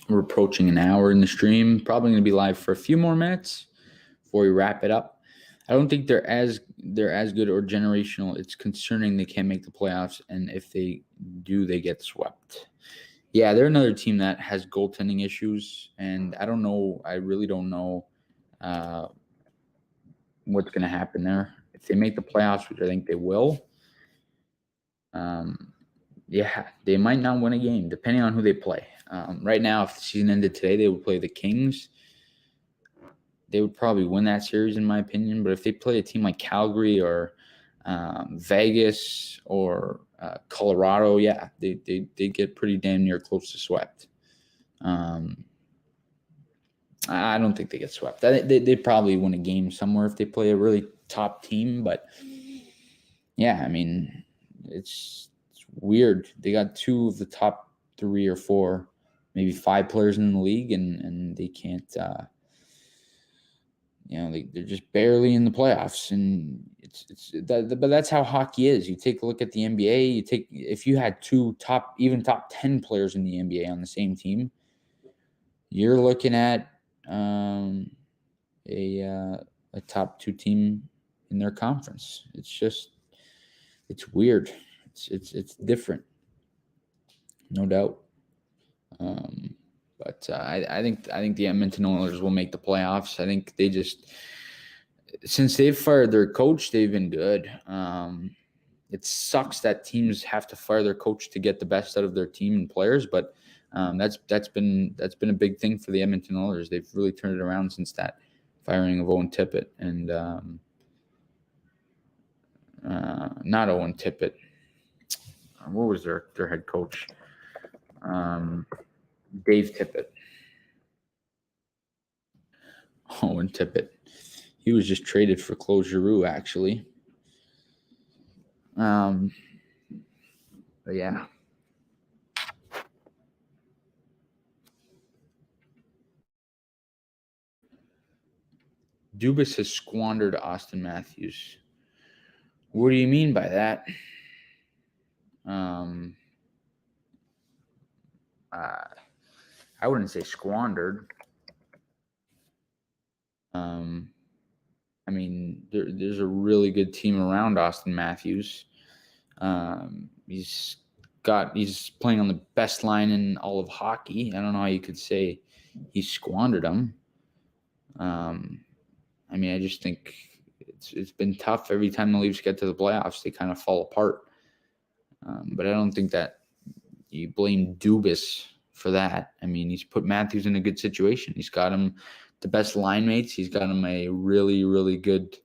We're approaching an hour in the stream. Probably going to be live for a few more minutes before we wrap it up. I don't think they're as good or generational. It's concerning they can't make the playoffs, and if they do, they get swept. Yeah, they're another team that has goaltending issues, and I don't know. I really don't know what's going to happen there. If they make the playoffs, which I think they will, yeah, they might not win a game, depending on who they play. Right now, if the season ended today, they would play the Kings. They would probably win that series, in my opinion. But if they play a team like Calgary or Vegas or Colorado, yeah, they get pretty damn near close to swept. I don't think they get swept. They probably win a game somewhere if they play a really top team. But yeah, I mean, it's weird. They got two of the top 3 or 4, maybe 5 players in the league, and they can't. They're just barely in the playoffs, and but that's how hockey is. You take a look at the NBA. If you had 2 top 10 players in the NBA on the same team, you're looking at a top 2 team in their conference. It's weird. It's different, no doubt. But I think the Edmonton Oilers will make the playoffs. I think they just, since they've fired their coach, they've been good. It sucks that teams have to fire their coach to get the best out of their team and players, but that's been a big thing for the Edmonton Oilers. They've really turned it around since that firing of Owen Tippett and not Owen Tippett. What was their head coach? Dave Tippett. Owen Tippett. He was just traded for Claude Giroux, actually. But yeah. Dubas has squandered Austin Matthews. What do you mean by that? I wouldn't say squandered. I mean, there's a really good team around Austin Matthews. He's playing on the best line in all of hockey. I don't know how you could say he squandered them. I just think it's been tough every time the Leafs get to the playoffs. They kind of fall apart. But I don't think that you blame Dubas for that. He's put Matthews in a good situation. He's got him the best line mates. He's got him a really, really good,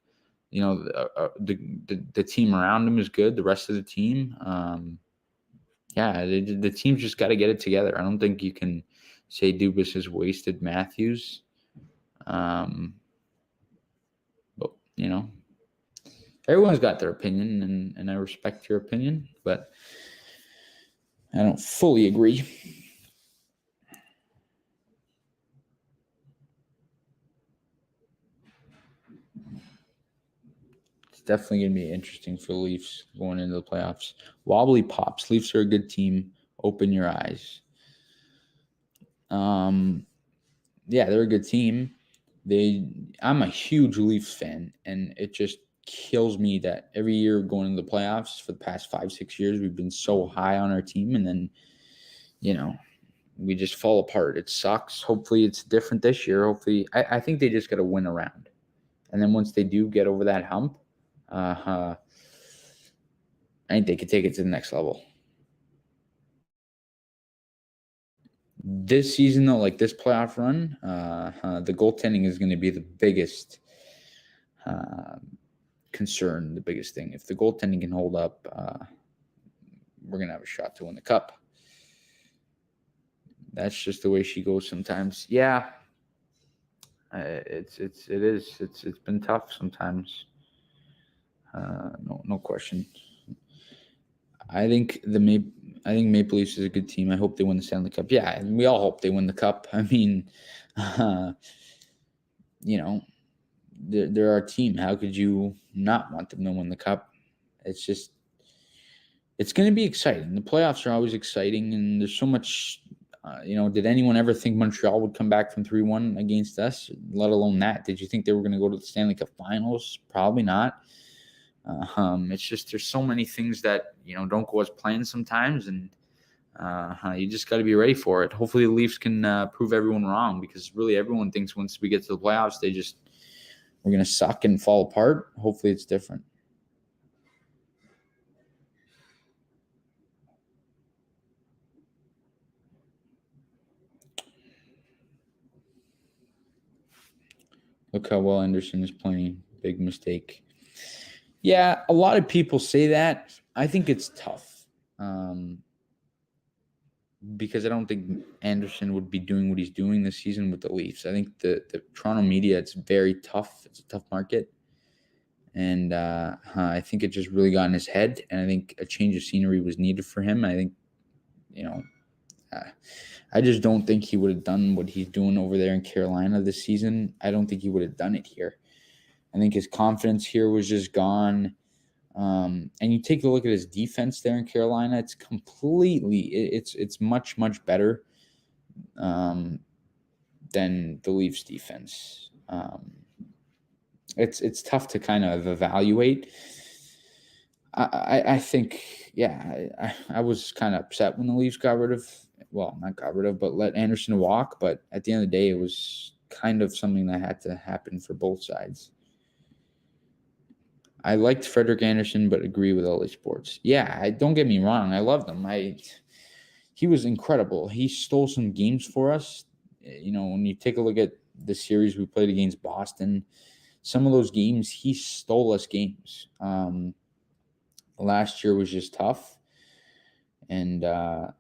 the team around him is good. The rest of the team, the team's just got to get it together. I don't think you can say Dubas has wasted Matthews. But, everyone's got their opinion, and I respect your opinion, but I don't fully agree. It's definitely going to be interesting for the Leafs going into the playoffs. Wobbly Pops. Leafs are a good team. Open your eyes. They're a good team. I'm a huge Leafs fan, and it just kills me that every year going into the playoffs for the past 5-6 years, we've been so high on our team, and then, we just fall apart. It sucks. Hopefully it's different this year. Hopefully, I think they just got to win a round. And then once they do get over that hump, I think they could take it to the next level. This season, though, like this playoff run, the goaltending is going to be the biggest concern, the biggest thing. If the goaltending can hold up, we're going to have a shot to win the cup. That's just the way she goes sometimes. Yeah, it's been tough sometimes. No question. I think Maple Leafs is a good team. I hope they win the Stanley Cup. Yeah, and we all hope they win the cup. They're our team. How could you not want them to win the cup? It's going to be exciting. The playoffs are always exciting, and there's so much. Did anyone ever think Montreal would come back from 3-1 against us? Let alone that. Did you think they were going to go to the Stanley Cup Finals? Probably not. It's just there's so many things that don't go as planned sometimes, and you just got to be ready for it. Hopefully, the Leafs can prove everyone wrong, because really everyone thinks once we get to the playoffs, we're going to suck and fall apart. Hopefully, it's different. Look how well Anderson is playing. Big mistake. Yeah, a lot of people say that. I think it's tough because I don't think Anderson would be doing what he's doing this season with the Leafs. I think the Toronto media, it's very tough. It's a tough market. And I think it just really got in his head. And I think a change of scenery was needed for him. I think, I just don't think he would have done what he's doing over there in Carolina this season. I don't think he would have done it here. I think his confidence here was just gone. And you take a look at his defense there in Carolina, it's much, much better than the Leafs defense. It's tough to kind of evaluate. I think, I was kind of upset when the Leafs not got rid of, but let Anderson walk. But at the end of the day, it was kind of something that had to happen for both sides. I liked Frederik Andersen, but agree with LA Sports. Yeah, don't get me wrong. I loved him. He was incredible. He stole some games for us. When you take a look at the series we played against Boston, some of those games, he stole us games. Last year was just tough. And the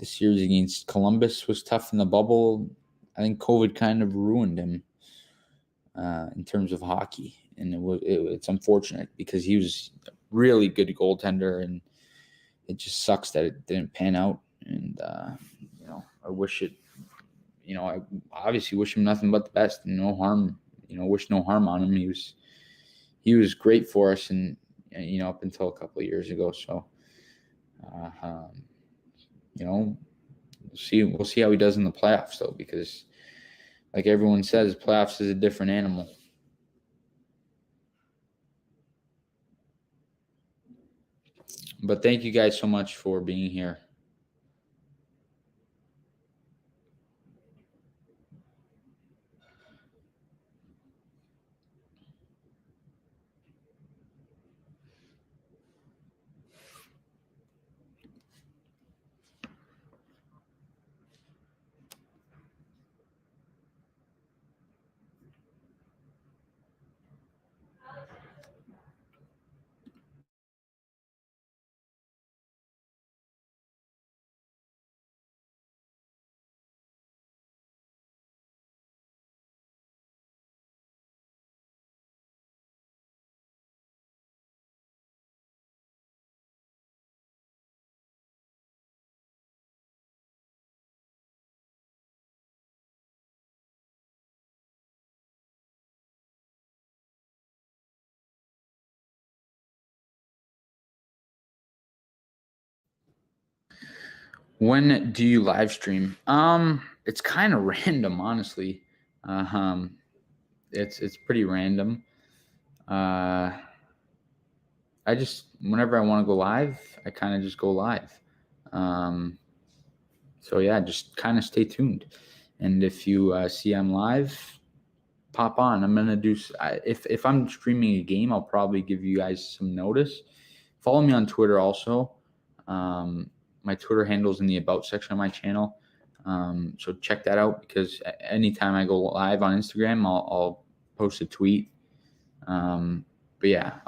series against Columbus was tough in the bubble. I think COVID kind of ruined him in terms of hockey. And it's unfortunate because he was a really good goaltender, and it just sucks that it didn't pan out. And, I wish it, I obviously wish him nothing but the best and no harm, wish no harm on him. He was great for us, and, up until a couple of years ago. So, we'll see how he does in the playoffs, though, because like everyone says, playoffs is a different animal. But thank you guys so much for being here. When do you live stream? It's kind of random, honestly. Um, it's pretty random. Uh, I just whenever I want to go live, I kind of just go live. Um, so yeah, just kind of stay tuned. And if you see I'm live, pop on. I'm gonna do. If I'm streaming a game, I'll probably give you guys some notice. Follow me on Twitter also. Um, my Twitter handle's in the about section of my channel. So check that out because anytime I go live on Instagram, I'll post a tweet. But yeah,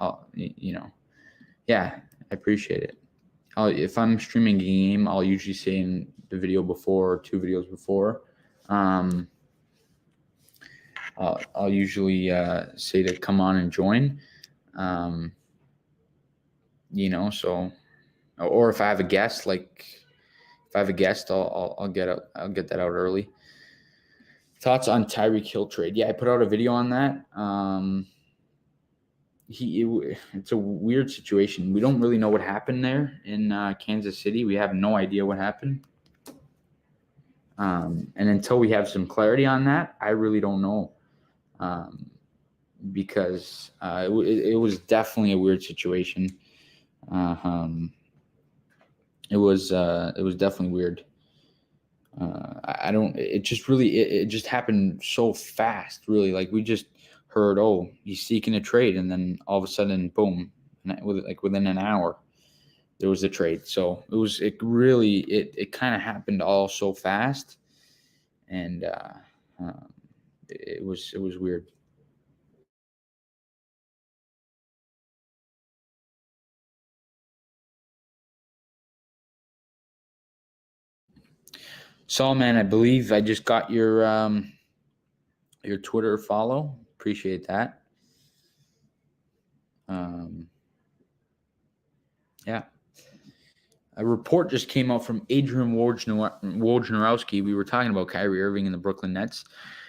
yeah, I appreciate it. If I'm streaming a game, I'll usually say in the video before or 2 videos before. I'll usually say to come on and join. So or if I have a guest, I'll get that out early. Thoughts on Tyreek Hill trade? Yeah, I put out a video on that. It's a weird situation. We don't really know what happened there in Kansas City. We have no idea what happened. And until we have some clarity on that, I really don't know. Because it was definitely a weird situation. It was definitely weird. I don't. It just really. It just happened so fast. Really, like we just heard, oh, he's seeking a trade, and then all of a sudden, boom, within an hour, there was a trade. So it kind of happened all so fast, and it was weird. So, man, I believe I just got your Twitter follow. Appreciate that. Yeah. A report just came out from Adrian Wojnarowski. We were talking about Kyrie Irving and the Brooklyn Nets.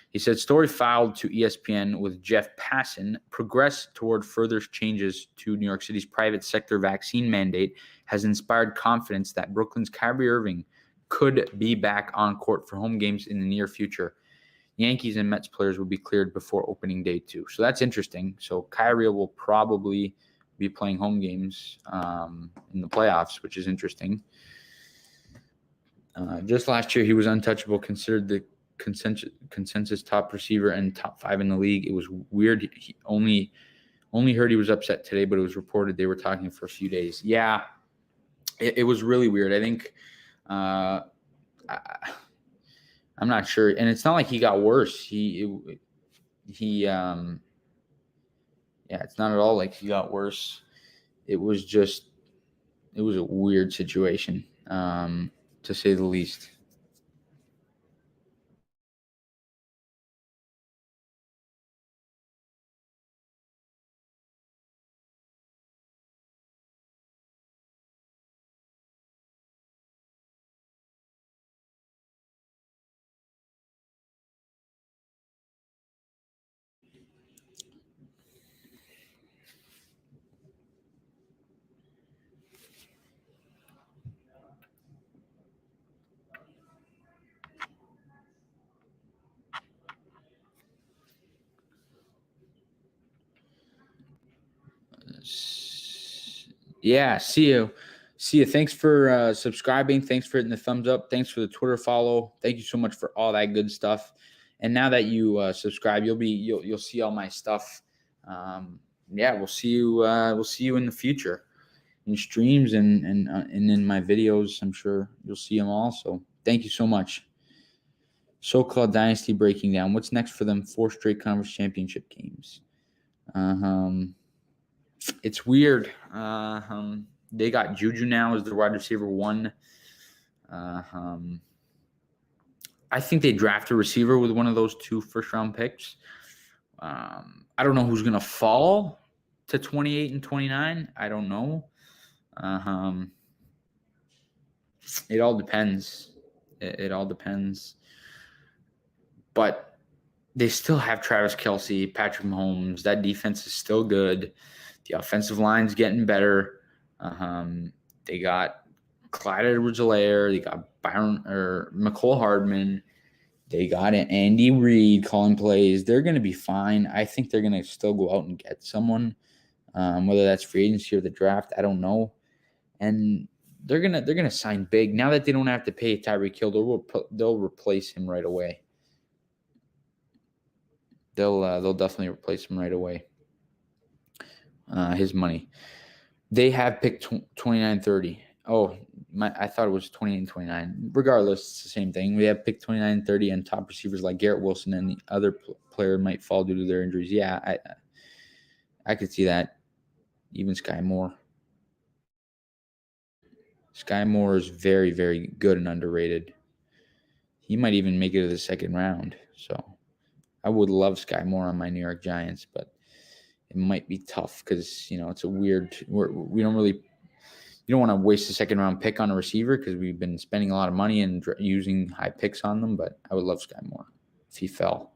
He said, story filed to ESPN with Jeff Passan progress toward further changes to New York City's private sector vaccine mandate has inspired confidence that Brooklyn's Kyrie Irving could be back on court for home games in the near future. Yankees and Mets players will be cleared before opening day 2. So that's interesting. So Kyrie will probably be playing home games in the playoffs, which is interesting. Just last year, he was untouchable, considered the consensus top receiver and top 5 in the league. It was weird. He only heard he was upset today, but it was reported they were talking for a few days. Yeah, it was really weird. I think I'm not sure, and it's not like he got worse. Yeah, it's not at all like he got worse. It was a weird situation, to say the least. Yeah, see you. See you. Thanks for subscribing. Thanks for hitting the thumbs up. Thanks for the Twitter follow. Thank you so much for all that good stuff. And now that you subscribe, you'll see all my stuff. Yeah, we'll see you. We'll see you in the future in streams and in my videos. I'm sure you'll see them all. So thank you so much. So-called dynasty breaking down. What's next for them? 4 straight conference championship games. It's weird. They got Juju now as the wide receiver 1. I think they draft a receiver with one of those 2 first-round picks. I don't know who's going to fall to 28 and 29. I don't know. It all depends. It all depends. But they still have Travis Kelce, Patrick Mahomes. That defense is still good. The offensive line's getting better. They got Clyde Edwards-Helaire. They got McCole Hardman. They got Andy Reid calling plays. They're going to be fine. I think they're going to still go out and get someone, whether that's free agency or the draft. I don't know. And they're gonna sign big now that they don't have to pay Tyreek Hill. They'll replace him right away. They'll definitely replace him right away. His money. They have picked 29-30. Oh, I thought it was 28-29. Regardless, it's the same thing. We have picked 29-30 and top receivers like Garrett Wilson, and the other player might fall due to their injuries. Yeah, I could see that. Even Sky Moore. Sky Moore is very, very good and underrated. He might even make it to the second round. So I would love Sky Moore on my New York Giants, but it might be tough because, it's a weird – we don't really – you don't want to waste a second-round pick on a receiver because we've been spending a lot of money and using high picks on them, but I would love Sky Moore if he fell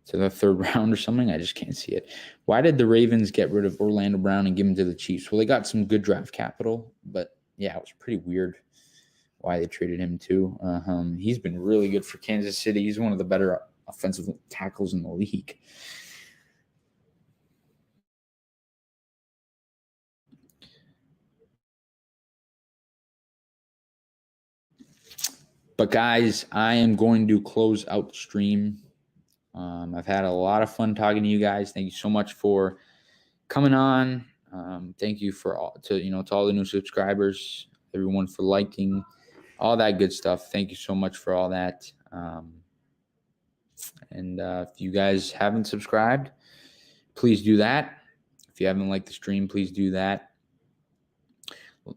to the third round or something. I just can't see it. Why did the Ravens get rid of Orlando Brown and give him to the Chiefs? Well, they got some good draft capital, but, yeah, it was pretty weird why they traded him too. He's been really good for Kansas City. He's one of the better offensive tackles in the league. But, guys, I am going to close out the stream. I've had a lot of fun talking to you guys. Thank you so much for coming on. Thank you to all the new subscribers, everyone for liking, all that good stuff. Thank you so much for all that. And if you guys haven't subscribed, please do that. If you haven't liked the stream, please do that.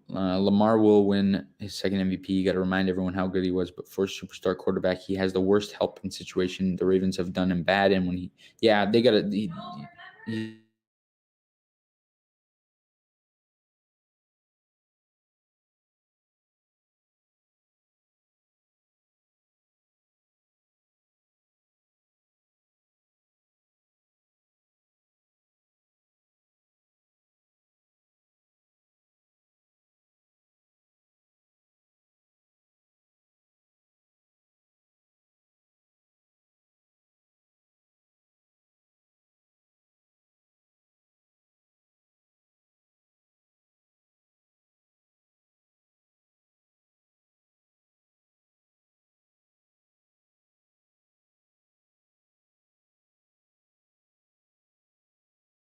Lamar will win his second MVP. You got to remind everyone how good he was. But for a superstar quarterback, he has the worst helping situation the Ravens have done him bad. And when they got to.